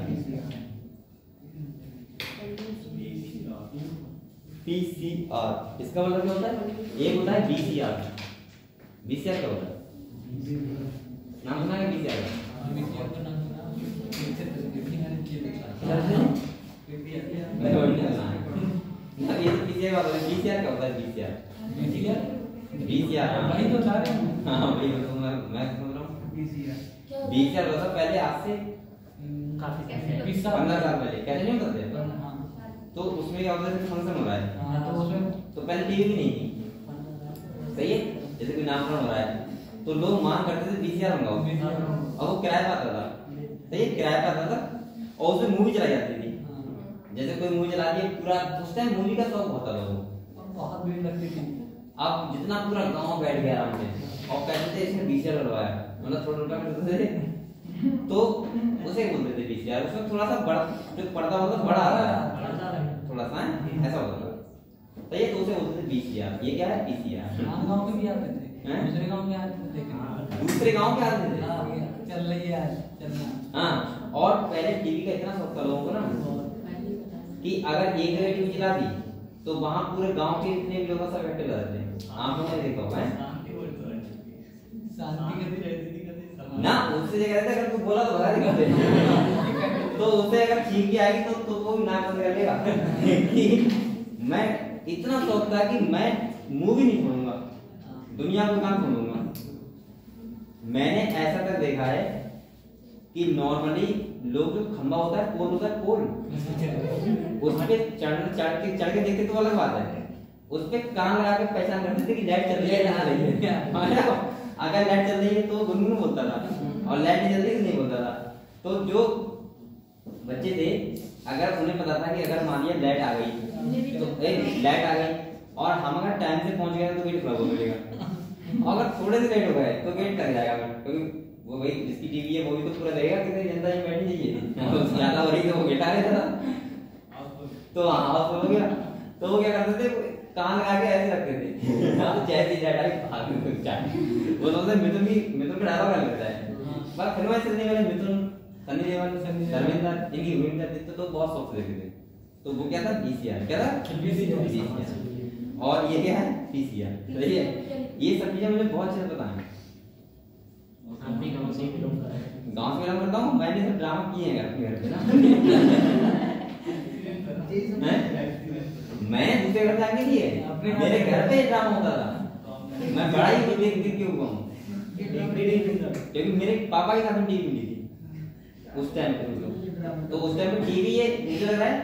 पीसीआर इसका मतलब क्या होता है, एक होता है बीसीआर, बीसीआर क्या होता है, नाम सुना है बीसीआर का? ये तो पीसीआर का होता है, बीसीआर क्या होता है, बीसीआर, बीसीआर वही तो बता रहे हैं। हाँ वही तो मैं समझ रहा हूँ। बीसीआर होता है पहले, आज से काफी 15 साल पहले, कैसे नहीं होता था? तो उसमें क्या होता है, फंक्शन हो रहा है, तो उसमें तो पहले टीवी भी नहीं थी, सही है? जैसे कोई नामकरण हो रहा है तो लोग मांग करते थे बीसीआर मंगाओ, और वो किराए पर आता था, सही है? किराए पर आता था और उसमें मूवी चलाई जाती थी। जैसे कोई मूवी चला दी पूरा, उस टाइम मूवी का शौक बहुत था लोगों को, बहुत भीड़ लगती थी। अब जितना पूरा गांव बैठ गया आराम से और कहते थे इसने बीसीआर लगवाया, मतलब थोड़ा रुपया करते थे तो उसे बोलते थे बीसीआर। उसमें थोड़ा सा बड़ा जो पर्दा होता है, बड़ा आता है थोड़ा सा, ऐसा होता था, तो ये तो उसे बोलते थे बीसीआर। ये क्या है, पीसीआर। गांव में भी आते थे, दूसरे गांव में आते थे, दूसरे गांव के आते थे, चल रही है चलना। हाँ, और पहले टीवी का इतना शौक था लोगों को ना कि अगर एक जगह टीवी चला दी तो वहां पूरे गांव के इतने भी लोग सब इकट्ठे हो जाते थे। आप लोगों ने देखा होगा शांति कभी रहती थी ना, उससे ये कहते अगर तू बोला तो भगा देगा तो उससे अगर चीख के आएगी तो वो भी नाक बंद कर लेगा कि मैं इतना शौक था कि मैं मूवी नहीं छोड़ूंगा, दुनिया को काम छोड़ूंगा। मैंने ऐसा तक देखा है कि नॉर्मली लोग जो खंबा होता है, पोल होता है, पोल उस पे चढ़ के देखते तो अलग बात है, उस पे कान लगा के पहचान करते थे कि लाइट चल रही है कहाँ रही है। अगर लाइट चल रही है तो गुनगुन बोलता था और लाइट नहीं चल रही तो नहीं बोलता था। तो जो बच्चे थे अगर उन्हें पता था कि अगर मान लिया लाइट आ गई तो लाइट आ गई और हम अगर टाइम से पहुंच गए तो गेट खुला मिलेगा, अगर थोड़े से लेट हो गए तो गेट कर जाएगा, क्योंकि वो भाई जिसकी टीवी है वो भी तो पूरा देखेगा कितनी जनता यहाँ बैठनी चाहिए, ज्यादा हो रही तो वो गेट आ गया था तो हाउस हो गया। तो वो क्या करते थे, कान लगा के ऐसे रखते थे जैसे ही लाइट आई भाग वो तो मिथुन का डायलॉग अलग लगता है, पर फिल्म में चलने वाले मिथुन, सनी देओल, धर्मेंद्र, इनकी भूमिका देखते तो बहुत शौक से देखते थे। तो वो क्या था, बीसीआर, क्या था, बीसीआर। और ये क्या है पीसीआर। सही है, ये सब चीजें मुझे बहुत अच्छे से पता है। आप भी गांव से बिलोंग कर रहे हैं? गांव से बिलोंग करता हूँ, मैंने सब ड्रामा किए हैं अपने घर पे ना। मैं दूसरे घर जाके किए, मेरे घर पे ड्रामा होता था। मैं बड़ा ही देख देख के हुआ हूँ, क्योंकि मेरे पापा के साथ में टीवी मिली थी उस टाइम पे। तो उस टाइम पे टीवी, ये मुझे लग रहा है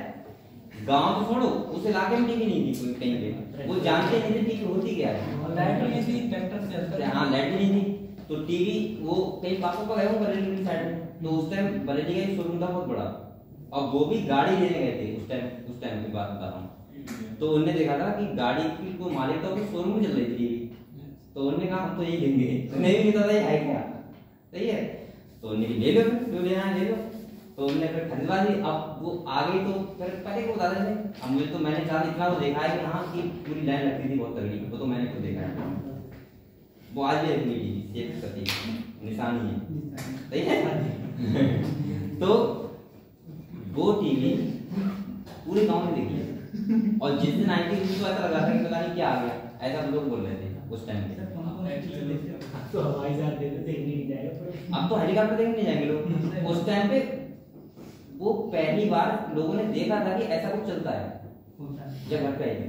गांव तो छोड़ो, उस इलाके में टीवी नहीं थी कोई कहीं पे, वो जानते नहीं थे टीवी होती क्या है। लाइट भी नहीं थी, ट्रैक्टर से चलता था। हाँ लाइट भी नहीं थी, तो टीवी वो कहीं पापा का गए हो बरेली की साइड में, तो उस टाइम बरेली का एक शोरूम था बहुत बड़ा, और वो भी गाड़ी लेने गए थे उस टाइम की बात बता रहा हूँ। तो उन्होंने देखा था कि गाड़ी की को मालिक था, उसकी शोरूम में चल रही थी टीवी, तो उन्होंने कहा हम तो यही लेंगे, तो नहीं भी पता था ये है क्या। सही है, तो उन्होंने ले लो जो लेना है ले लो, तो उन्होंने फिर खरीदवा दी। अब वो आ गई तो फिर पहले को बता देते, अब मुझे तो मैंने चाल इतना वो देखा है कि हाँ की पूरी लाइन लगती थी बहुत तगड़ी, वो तो मैंने खुद देखा है। वो आज भी रखी हुई सेफ करती निशानी है। सही है। तो वो टीवी पूरे गांव में देखी है, और जिस दिन आई थी उसको ऐसा लगा था कि पता नहीं क्या आ गया, ऐसा लोग बोल रहे थे उस टाइम पे। तो हवाई जहाज देखने नहीं जाएगा, अब तो हेलीकॉप्टर देखने नहीं जाएंगे लोग। उस टाइम पे वो पहली बार लोगों ने देखा था कि ऐसा कुछ चलता है जब घर पे आई थी,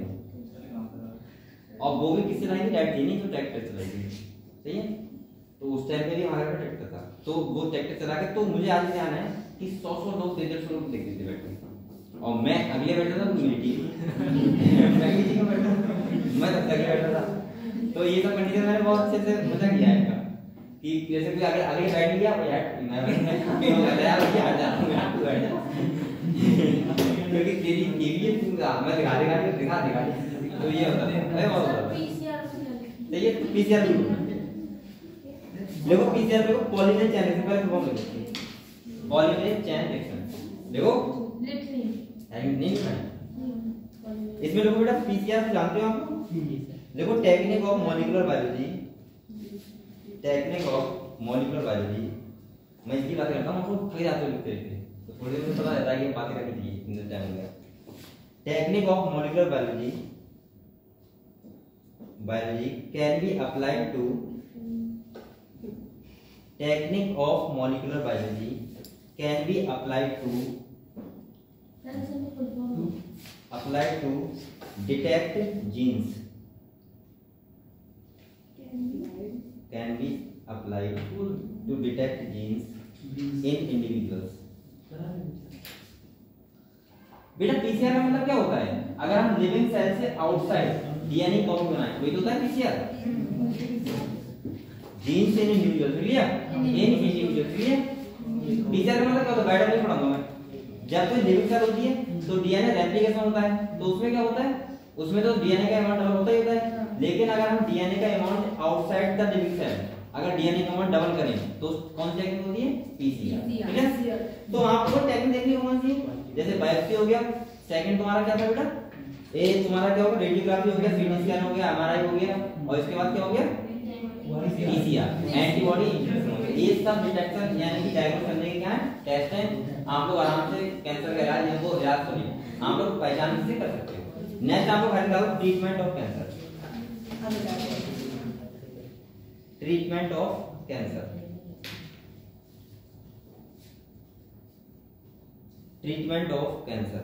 और वो भी किससे लाई थी, लाइट थी नहीं तो ट्रैक्टर चलाई थी। सही है, तो उस टाइम पे भी हमारे घर ट्रैक्टर था, तो वो ट्रैक्टर चला के, तो मुझे आज ध्यान है कि 100 लोग 150 लोग देखते थे बैठे, और मैं अगले बैठा था मेरी टीवी मैं तब तक बैठा था। तो ये सब कंडीशन मैंने बहुत अच्छे से मजा किया है इनका, कि जैसे कोई आगे बैठ गया मैं यार क्योंकि तेरी टीवी है तू मैं दिखा तो ये होता है। अरे बहुत होता है। तो ये पीसीआर देखो, पीसीआर देखो पॉलीमरेज चैन रिएक्शन पर फॉर्म लगती, पॉलीमरेज चैन रिएक्शन देखो नहीं इसमें देखो बेटा पीसीआर जानते हो आप, देखो technique of molecular biology, technique of molecular biology, मैं इसकी बात करता हूँ, आपको फिर आते लिखते रहते तो थोड़ी देर पता रहता है कि बातें करनी चाहिए इन टाइम में। Technique of molecular biology can be applied to, technique of molecular biology can be applied to detect genes, can be applied to detect genes in individuals। बेटा पीसीआर का मतलब क्या होता है, अगर हम लिविंग सेल से आउटसाइड डीएनए कॉपी बनाए वही तो होता है पीसीआर। जीन्स इन इंडिविजुअल क्लियर, इन इंडिविजुअल क्लियर। पीसीआर का मतलब क्या होता है, बैठा नहीं पढ़ाऊंगा मैं। जब कोई लिविंग सेल होती है तो डीएनए रेप्लिकेशन होता है, तो उसमें क्या होता है, उसमें तो डीएनए का अमाउंट डबल होता ही होता है। लेकिन अगर हम डीएनए का amount outside the living cell अगर डीएनए का अमाउंट डबल करें तो कौन सी टेक्निक होती है, पीसीआर। ठीक है, तो आपको टेक्निक देखनी है कौन सी, जैसे बायोप्सी हो गया, सेकंड तुम्हारा क्या था बेटा, ए तुम्हारा क्या होगा, रेडियोग्राफी हो गया, सीटी स्कैन हो गया, एमआरआई हो गया, और इसके बाद क्या हो गया, पीसीआर, एंटीबॉडी इंजेक्शन हो गया। ये सब डिटेक्शन यानी कि डायग्नोस करने के क्या है, टेस्ट है। आप लोग आराम से कैंसर का इलाज इनको इलाज करिए, आप लोग पहचान से कर सकते हो। नेक्स्ट आपको करेंगे treatment of cancer, treatment of cancer, treatment of cancer,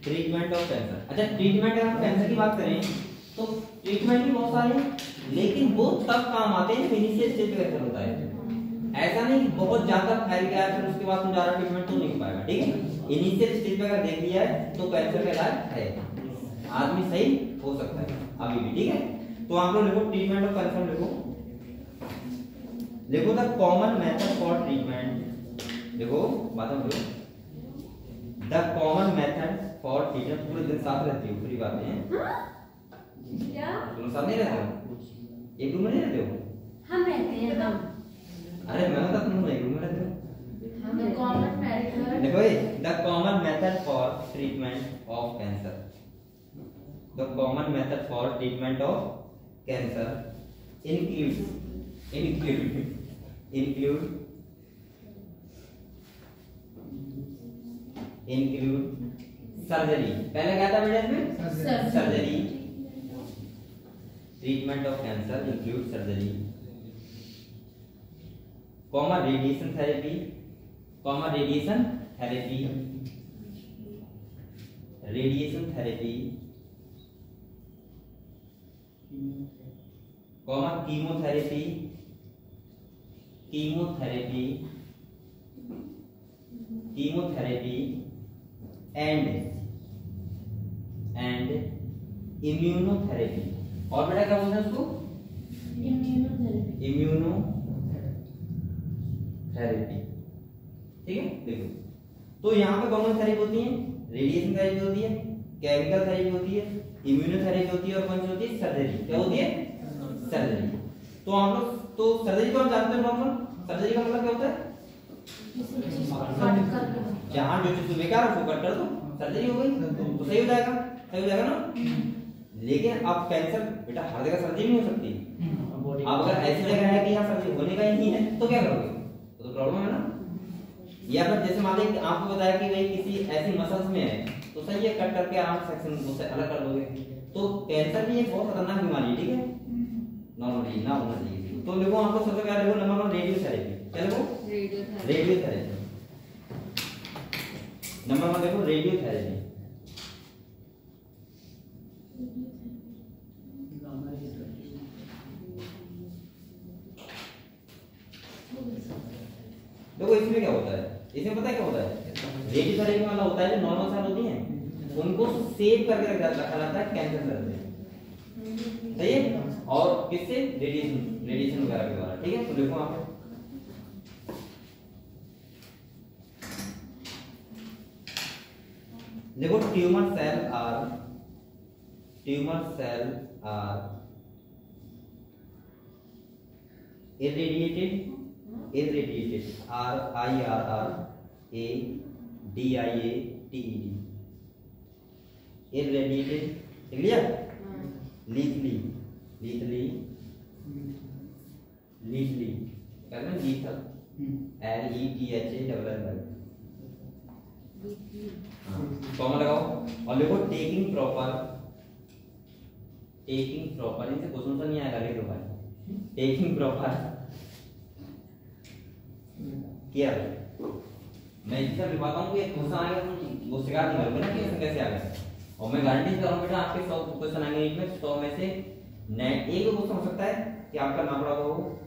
treatment of cancer. अच्छा ट्रीटमेंट अगर हम कैंसर की बात करें तो ट्रीटमेंट भी बहुत सारे हैं, लेकिन वो तब काम आते हैं इनिशियल स्टेज पे कैंसर होता है। ऐसा नहीं बहुत ज्यादा फैल गया फिर उसके बाद तुम्हारा ट्रीटमेंट तो नहीं हो पाएगा। ठीक है, इनिशियल स्टेज पे अगर देख लिया है तो कैंसर का इलाज है, आदमी सही हो सकता है अभी भी। ठीक है, तो आप लोग लिखो ट्रीटमेंट ऑफ कैंसर, लिखो the common method for treatment, देखो बातें बोलो, the common method for treatment. पूरे दिन साथ रहती हो, पूरी बातें हैं क्या तुम साथ नहीं रहते हो, एक रूम में नहीं रहते हो, हम रहते हैं हम। अरे मैं बता तुम एक रूम में रहते हो। हम कॉमन मेथड, देखो ये the common method for treatment of cancer, the common method for treatment of cancer include surgery. पहले क्या था बेटा इसमें? Surgery. Surgery. Treatment of cancer include surgery, comma radiation therapy, comma radiation therapy, radiation therapy, comma chemotherapy, chemotherapy, chemotherapy and immunotherapy. और बेटा क्या बोलते हैं उसको? इम्यूनोथेरेपी। इम्यूनोथेरेपी। ठीक है, देखो तो यहाँ पे कौन सी थेरेपी होती है? रेडिएशन थेरेपी होती है, केमिकल थेरेपी होती है, इम्यूनोथेरेपी होती है, और कौन सी होती है? सर्जरी। क्या होती है? सर्जरी। तो हम लोग तो सर्जरी को हम जानते हैं नॉर्मल। सर्जरी का मतलब क्या होता है? जहाँ जो चीज बेकार है उसको कट कर दो, सर्जरी हो गई। तो सही हो जाएगा, सही हो जाएगा ना। लेकिन अब कैंसर बेटा हर जगह सर्जरी नहीं हो सकती। अब अगर ऐसी जगह है कि यहाँ सर्जरी होने का ही नहीं है तो क्या करोगे? तो प्रॉब्लम है ना। या फिर जैसे मान लीजिए आपको बताया कि भाई किसी ऐसी मसल्स में है तो सही है, कट करके आराम सेक्शन उससे अलग कर दोगे। तो कैंसर भी एक बहुत खतरनाक बीमारी है, ठीक है, नॉर्मली ना होना चाहिए। तो देखो आपको सबसे पहले देखो नंबर 1 रेडियोथेरेपी। क्या देखो? रेडियोथेरेपी। नंबर 1 देखो रेडियोथेरेपी। देखो इसमें क्या होता है, इसमें पता है क्या होता है? रेडियोथेरेपी वाला होता है जो नॉर्मल सेल होती हैं उनको सेव करके रखा जाता है कैंसर सेल से, सही है। और किससे? रेडिएशन वगैरह के द्वारा, ठीक है। तो देखो आप देखो tumour cell are irradiated irradiated irradiated लिख लिया? lethally कहते हैं lethal LETHALL। कॉमा लगाओ और लिखो टेकिंग प्रॉपर। इनसे क्वेश्चन तो नहीं आएगा, लिख दो भाई। Taking proper care. मैं जितना भी बताता हूँ ये क्वेश्चन आएगा तुम वो शिकायत नहीं करोगे ना कि ऐसे कैसे आ गया। और मैं गारंटी कर रहा हूँ बेटा आपके 100 क्वेश्चन आएंगे इसमें, 100 में से एक क्वेश्चन हो सकता है कि आपका ना पड़ा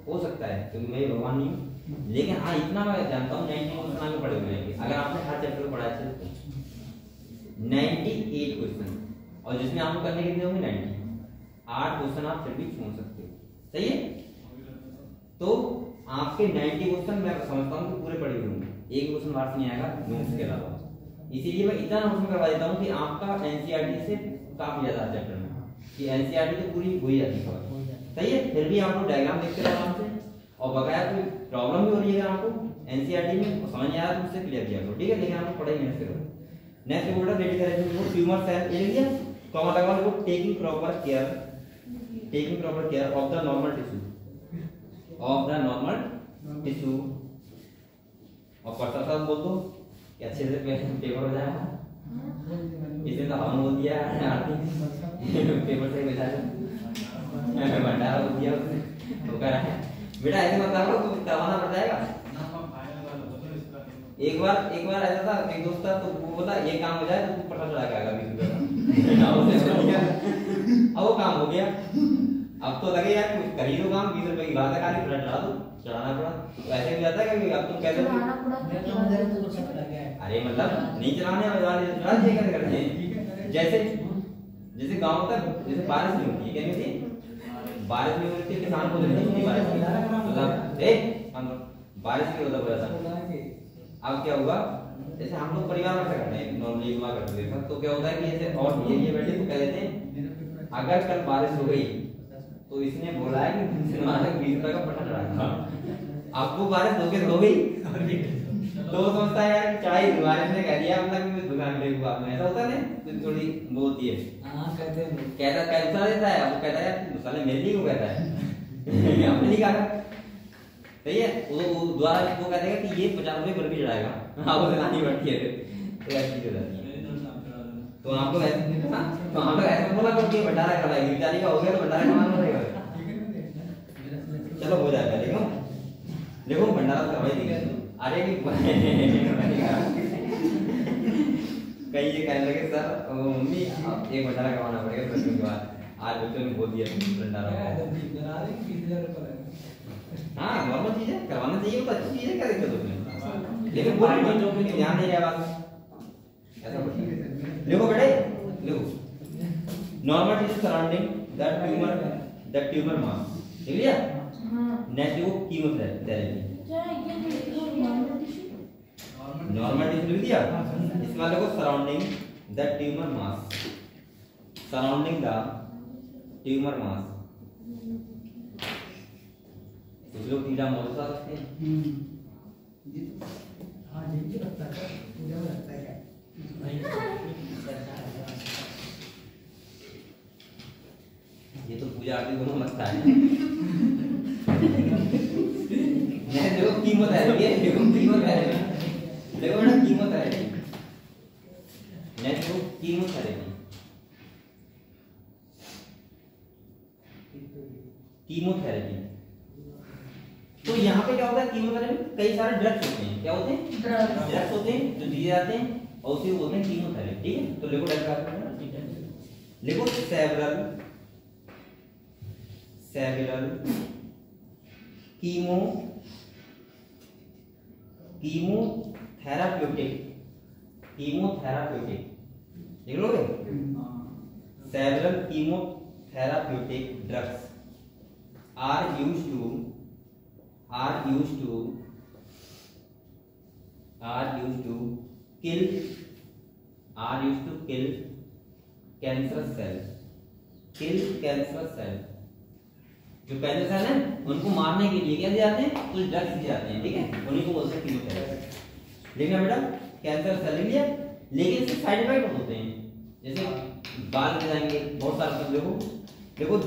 हो सकता है, क्योंकि मैं भगवान नहीं हूँ। लेकिन हाँ इतना मैं जानता हूँ 90 क्वेश्चन आगे पड़े हुए हैं। अगर आपने हर चैप्टर को पढ़ा है 98 क्वेश्चन, और जिसमें आपको करने के लिए होंगे 98 क्वेश्चन आप फिर भी छोड़ सकते हो, सही है। तो आपके 90 क्वेश्चन मैं समझता हूँ कि पूरे पढ़े हुए होंगे, एक क्वेश्चन बाहर से नहीं आएगा नोट्स के अलावा। इसीलिए मैं इतना नोट्स में करवा देता हूँ कि आपका एनसीईआरटी से काफी ज्यादा चैप्टर में कि एनसीईआरटी तो पूरी हो ही जाती है, सही है। फिर भी आप लोग डायग्राम देखते रहो आराम से, और बकाया कोई प्रॉब्लम भी हो रही है आपको एनसीईआरटी में समझ नहीं आ रहा तो उससे क्लियर किया करो, ठीक है। लेकिन आप लोग पढ़ाई मेहनत करो। नेक्स्ट बोल रहा रेडियोथेरेपी को ट्यूमर सेल ये लिया, कॉमा लगाओ, देखो taking proper care of the normal tissue. और पढ़ता था बोल दो कि अच्छे से पेपर हो जाएगा। इसने तो हम बोल दिया पेपर से बैठा है भंडारा बोल दिया उसने, तो कह रहा है बेटा ऐसे मत करो तो करवाना पड़ जाएगा। एक बार ऐसा था, एक दोस्त था तो वो बोला ये काम हो जाए तो तू पता चला के आएगा 20 रुपये। अब वो काम हो गया, अब तो लगे यार कुछ कर ही दो काम, 20 रुपए की बात है, खाली फ्लड चढ़ा दो, चढ़ाना पड़ा। तो ऐसे हो जाता है कि अब तुम कहते हो अरे मतलब नहीं चलाने वाले कैसे करते हैं। जैसे गाँव होता है, जैसे बारिश नहीं होती है, क्या नहीं होती, बारिश नहीं होती किसान को नहीं बारिश नहीं होता बोला। अब क्या हुआ, जैसे हम लोग परिवार में करते हैं नॉर्मली हुआ करते थे, तो क्या होता है कि जैसे और ये बैठे तो कह देते हैं अगर कल बारिश हो गई तो इसने बोला है कि 20 रुपए का पटा चढ़ाएगा। अब वो बारिश हो गई तो समझता है यार चाय बारिश ने कह दिया मतलब मैं दुकान पे हुआ, ऐसा होता है ना, थोड़ी वो होती है। हां कहता कैसा देता है, वो कहता है यार साले मेरे लिए क्यों कहता है हमने नहीं कहा, सही है। वो द्वारा वो कह देगा कि ये 50 रुपए पर भी चढ़ाएगा, हाँ वो लानी पड़ती है, तो ऐसी हो जाती है। तो आपको ऐसे बोला कि भंडारा करवाएगी, बेचारी का हो गया तो भंडारा करवाना पड़ेगा। चलो हो जाएगा, देखो भंडारा करवाई देगी। अरे कई ये कहने लगे सर मम्मी एक भंडारा करवाना पड़ेगा प्रश्न के बाद, आज बच्चों ने बोल दिया भंडारा। हाँ नॉर्मल चीज है, करवाना चाहिए, तो अच्छी चीज है, क्या दिक्कत उसमें, लेकिन पूरी बच्चों को ध्यान नहीं रहा बात ऐसा कुछ। देखो बेटे देखो, normal tissue surrounding the tumour mass, ठीक है। नेक्स्ट देखो कीमोथेरेपी, नॉर्मल टिश्यू लिख दिया, इसके बाद देखो surrounding the tumour mass, surrounding the tumour mass, कुछ लोग कीड़ा मौजूद रखते हैं। हाँ जी लगता है, मुझे लगता है क्या ये तो पूजा आरती दोनों लगता है। देखो कीमोथेरेपी है, देखो कीमोथेरेपी, देखो बेटा कीमोथेरेपी, नेक्स्ट देखो कीमोथेरेपी, कीमोथेरेपी। तो यहाँ पे क्या होता है कीमोथेरेपी, कई सारे ड्रग्स होते हैं, क्या होते हैं ड्रग्स होते हैं जो दिए जाते हैं, और उसी को बोलते हैं कीमोथेरेपी, ठीक है। तो लिखो लिखो सेवरल कीमोथेराप्यूटिक लिख लोगे, several chemotherapeutic drugs are used to kill cancerous cells, जो कैंसर सेल है उनको मारने के लिए क्या दिए जाते हैं, कुछ ड्रग्स दिए जाते हैं, ठीक है, उन्हीं को बोलते हैं कीमोथेरेपी। देखना बेटा कैंसर सेल ले लिया, लेकिन इसके साइड इफेक्ट होते हैं, जैसे बाल गिर जाएंगे, बहुत सारे देखो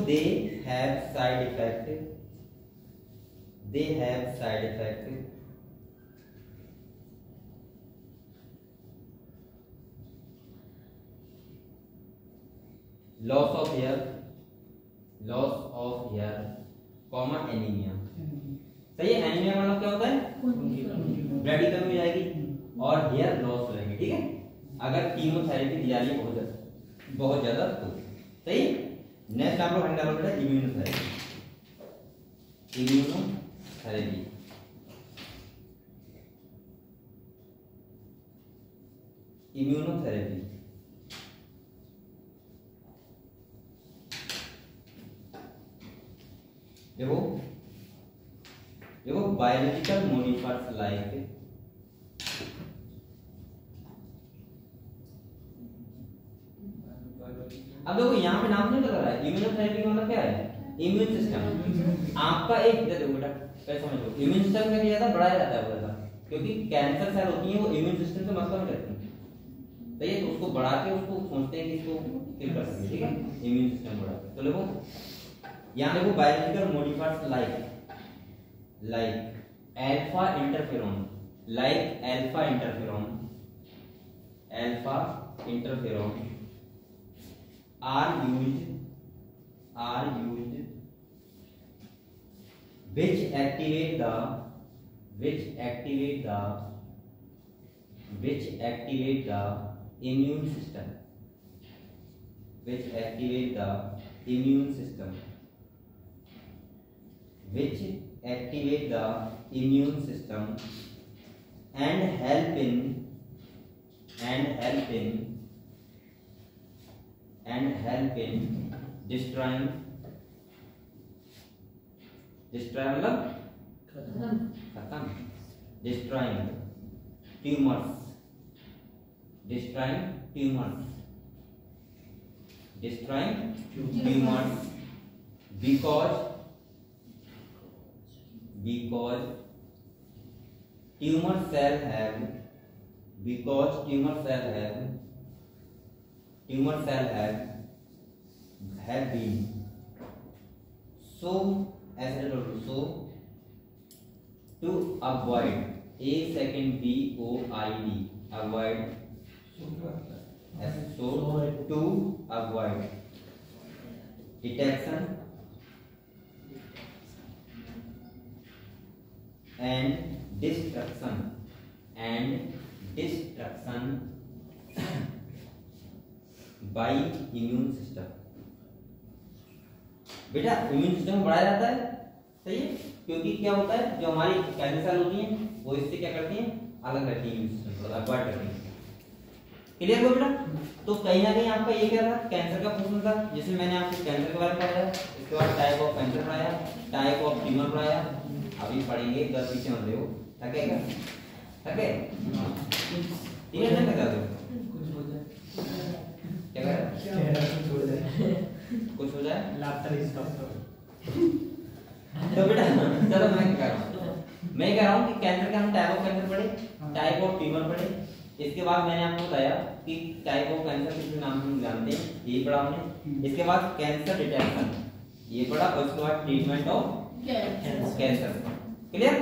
they have side effect, loss of hair, anemia। सही है, एनीमिया मतलब क्या होता है, ब्लड की कमी हो जाएगी और हेयर लॉस हो जाएगी, ठीक है, अगर कीमोथेरेपी दी जा रही है बहुत ज्यादा तो। सही। नेक्स्ट आप लोग डालो बेटा इम्यूनोथेरेपी, देखो बायोलॉजिकल मॉडिफायर्स लाइक, अब देखो यहाँ पे नाम नहीं लग रहा है, इम्यूनोथेरेपी मतलब क्या है, इम्यून सिस्टम आपका एक देखो बेटा कैसे समझो, इम्यून सिस्टम क्या किया जाता है, बढ़ाया जाता है बोला, क्योंकि कैंसर सेल होती है वो इम्यून सिस्टम से मतलब नहीं रखती, सही है, तो उसको बढ़ा के उसको सोचते हैं कि इसको किल कर सकते, ठीक है, इम्यून सिस्टम बढ़ा के। तो देखो यहाँ देखो biological modifiers like alpha interferon, are used which activate the immune system, and help in destroying मतलब खत्म, destroying tumors because tumor cell have been so to avoid avoid so to avoid detection and destruction by immune system। बेटा इम्यून सिस्टम बढ़ाया जाता है, सही है, क्योंकि क्या होता है जो हमारी कैंसर सेल होती हैं वो इससे क्या करती हैं, अलग रहती है, इम्यून सिस्टम को अवॉइड करती हैं। क्लियर हो बेटा? तो कहीं ना कहीं आपका ये क्या था, कैंसर का प्रश्न था, जिसमें मैंने आपको कैंसर के बारे में पढ़ाया, इसके बाद टाइप ऑफ कैंसर पढ़ाया, टाइप ऑफ ट्यूमर पढ़ाया, अभी पढ़ेंगे 10 पीछे मत देखो, थके क्या थके 3 घंटे कर दो क्या कर कुछ हो जाए लाफ्टर स्टॉप। तो बेटा चलो मैं कह रहा हूँ कि कैंसर का हम टाइप ऑफ कैंसर पढ़े, टाइप ऑफ ट्यूमर पढ़े, इसके बाद मैंने आपको बताया कि टाइप ऑफ कैंसर किस नाम से हम जानते हैं, ये पढ़ा हमने। इसके बाद कैंसर डिटेक्शन ये पढ़ा, और उसके बाद ट्रीटमेंट ऑफ कैंसर। क्लियर?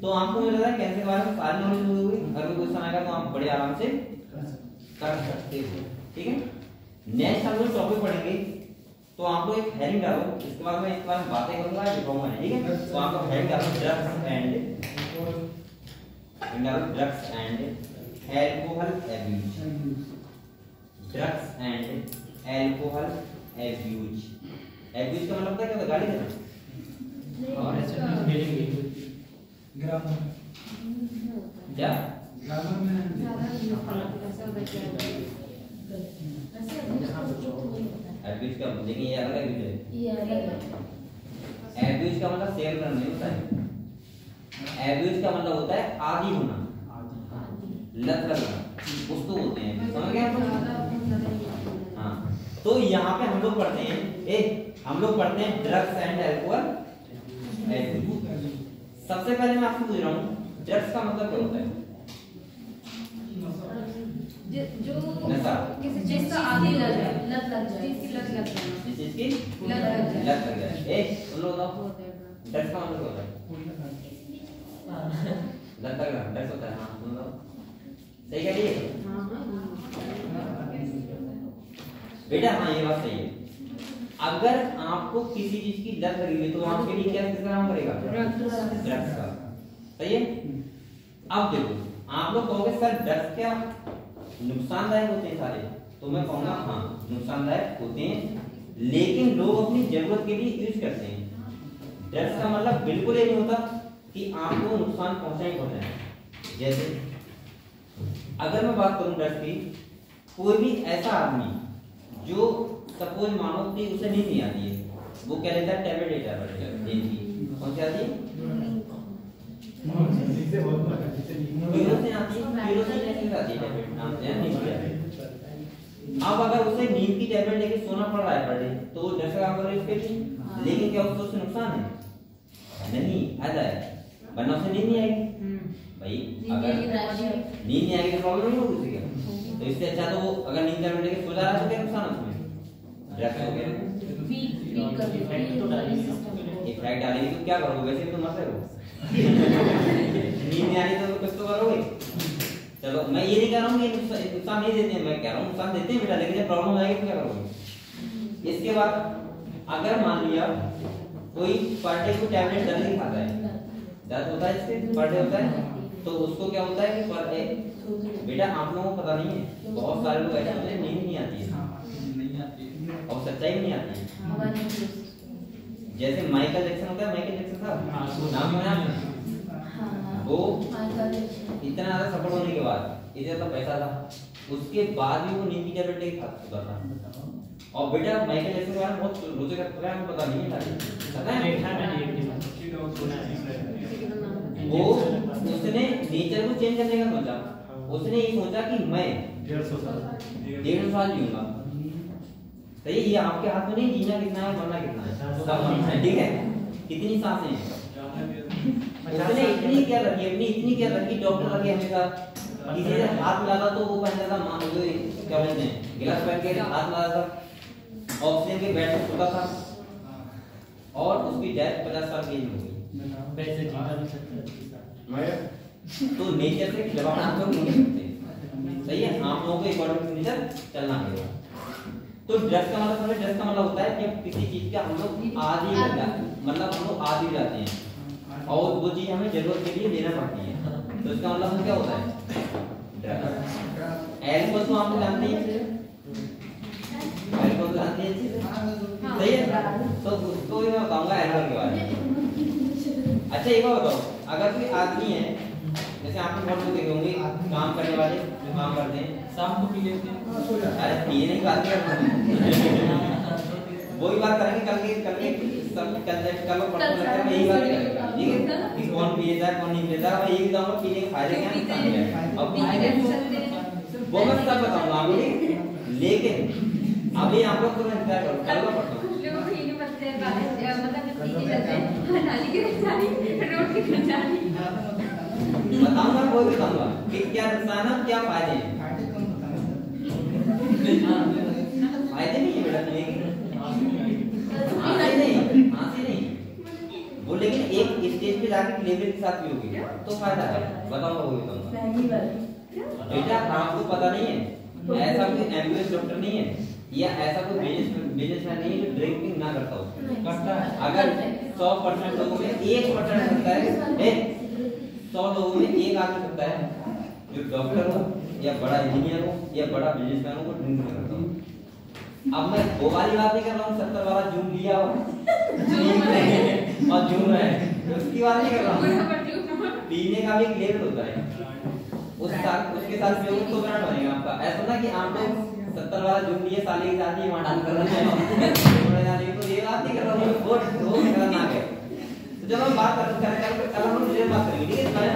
तो आपको मुझे लग रहा है कैंसर के बारे में सारी नॉलेज हो गई। अगर कोई क्वेश्चन आएगा तो आप बड़े आराम से कर सकते हो, ठीक है। नेक्स्ट हम लोग टॉपिक पढ़ेंगे, तो आप लोग एक हेडिंग डालो, इसके बाद मैं इस बारे में बातें करूंगा, दिखाऊंगा, ठीक है। तो आप लोग हेडिंग डालो drugs and alcohol abuse, drugs and alcohol abuse. Abuse का मतलब क्या होता है, गाली देना और ग्रामर क्या ग्रामर में एब्यूज का लेकिन ये अलग है। एब्यूज का मतलब शेयर करना नहीं होता है। एब्यूज का मतलब होता है आदी होना, लत लगना, उसको बोलते हैं, समझ गए आप? हाँ, तो यहाँ पे हम लोग पढ़ते हैं हम लोग पढ़ते हैं ड्रग्स एंड एल्कोहल एब्यूज। सबसे पहले मैं आपसे पूछ रहा हूँ ड्रग्स का मतलब क्या होता है? जो नशा, किसी चीज का आदी लग जाए, लत लग जाए, जिसकी लत लग जाए, जिस चीज की लत लग जाए। तुम लोग बताओ ड्रग्स का मतलब क्या होता है? लत लगना ड्रग्स होता है। हाँ तुम बताओ, सही कह रही है बेटा? हाँ ये बात सही है। अगर आपको किसी चीज की लत लगी हुई तो आपके लिए क्या किसका काम करेगा? ड्रग्स का, सही है। अब देखो आप लोग कहोगे सर ड्रग्स क्या नुकसानदायक होते हैं सारे, तो मैं कहूंगा हाँ नुकसानदायक होते हैं, लेकिन लोग अपनी जरूरत के लिए यूज करते हैं। ड्रग्स का मतलब बिल्कुल ये नहीं होता कि आपको नुकसान पहुंचाए। जैसे अगर मैं बात करूं ड्रग्स की, कोई भी ऐसा आदमी जो सपोज मानो कि उसे नींद नहीं आती है, वो क्या लेता है? टैबलेट लेता है। कौन सी आती है? अब अगर उसे नींद की टैबलेट लेके सोना पड़ रहा है पर डे, तो ड्रग्स का काम कर रही है उसके लिए, लेकिन क्या उससे नुकसान है? नहीं, फायदा है, वरना उसे नींद नहीं आएगी। भाई अगर नींद नहीं आएगी तो प्रॉब्लम नहीं होगी उसे, क्या तो इससे अच्छा तो वो अगर नींद टैबलेट लेके सो जा रहा है तो क्या नुकसान है उसमें? ड्रग्स हो गया इफेक्ट डालेगी तो क्या करोगे? वैसे भी तो मर रहे हो। नींद नहीं आ रही तो कुछ तो करोगे। चलो मैं ये नहीं कह रहा हूँ कि नुकसान नहीं देते हैं, मैं कह रहा हूँ नुकसान देते हैं बेटा, लेकिन जब प्रॉब्लम आएगी तो क्या करोगे? इसके बाद अगर मान लिया कोई पर डे को टैबलेट दर्द ही खाता है, दर्द होता है इससे पर डे होता है, तो उसको क्या होता है कि पर डे बेटा आप लोगों को पता नहीं है, बहुत सारे लोग ऐसे होते हैं नींद नहीं आती है और सच्चाई भी नहीं आती है। जैसे माइकल जैक्सन होता है, माइकल जैक्सन था नाम सुना आपने? वो इतना ज्यादा सफल होने के बाद, इतना ज्यादा पैसा था, उसके बाद भी वो नींद की टैबलेट लेके खाता था। और बेटा माइकल जैक्सन के बारे में बहुत रोचक प्रोग्राम में पता नहीं है, पता है? वो उसने नेचर को चेंज करने का सोचा। उसने ये सोचा कि मैं 150 साल जीऊंगा। तो ये आपके हाथ में नहीं, जीना कितना है मरना कितना है, ठीक है? कितनी सांसें हैं उसने इतनी केयर रखी, अपनी इतनी केयर रखी, डॉक्टर लगे हमेशा किसी से हाथ मिलाता तो वो पहनता था मान लो क्या बोलते हैं गिलास पहन के हाथ मिलाता था, ऑक्सीजन के बेड पे सोता था, और उसकी डेथ 50 साल की एज में हो गई। तो नेचर से खिलवाड़ आप लोग नहीं सकते। सही है, आप लोगों को अकॉर्डिंग टू नेचर चलना पड़ेगा। तो ड्रग्स का मतलब समझे, ड्रग्स का मतलब होता है कि किसी चीज का हम लोग आदी हो जाते, मतलब हम लोग आदी हो जाते हैं और वो चीज हमें जरूरत के लिए लेना पड़ती है, तो इसका मतलब क्या होता है ड्रग्स। एल्कोहल तो आप लोग जानते हैं, एल्कोहल जानते हैं, सही है। तो उसको मैं बताऊंगा एल्कोहल के बारे में। अच्छा एक बात बताओ, अगर कोई आदमी है, जैसे आपने बहुत लोग देखे होंगे काम करने वाले जो काम करते हैं शाम को पी लेते हैं। अरे पीने की बात कर वही बात करेंगे कल सब कल परसों लेक्चर में यही बात करेंगे, ठीक है, कि कौन पिएगा कौन नहीं पिएगा। मैं यही बताऊंगा पीने के फायदे क्या नुकसान क्या है, अब वो मैं सब बताऊंगा आपको। लेकिन अभी आप लोग तो इंतजार करो, कल का परसों बताऊंगा, वो भी बताऊंगा कि क्या नुकसान है क्या फायदे हैं। फायदे नहीं है बेटा पीने के, फांसी नहीं वो, लेकिन एक स्टेज पे जाके लेवल के साथ पियोगे तो फायदा है, बताऊंगा वो भी बताऊंगा। बेटा आपको पता नहीं है, ऐसा कोई एमबीबीएस डॉक्टर नहीं है या ऐसा कोई बिजनेसमैन नहीं है जो ड्रिंकिंग ना करता हो। अगर 100% लोगों में 1% होता है, 100 लोगों में एक आदमी होता है जो डॉक्टर हो या बड़ा इंजीनियर हो या बड़ा बिजनेसमैन हो, वो ड्रिंक नहीं करता हो। अब मैं वो वाली बात नहीं कर रहा हूँ 70 वाला जूम लिया हो और जूम है, उसकी बात नहीं कर रहा हूँ। पीने का भी एक लेवल होता है, उसके साथ जो तो ब्रांड बनेगा आपका। ऐसा ना कि आप लोग 70 वाला जूम लिए साले की शादी वहां डांस कर रहे हैं, तो ये बात नहीं कर रहा हूँ, वो खतरनाक है। तो जब हम बात कल हम मुझे बात करेंगे, ठीक है।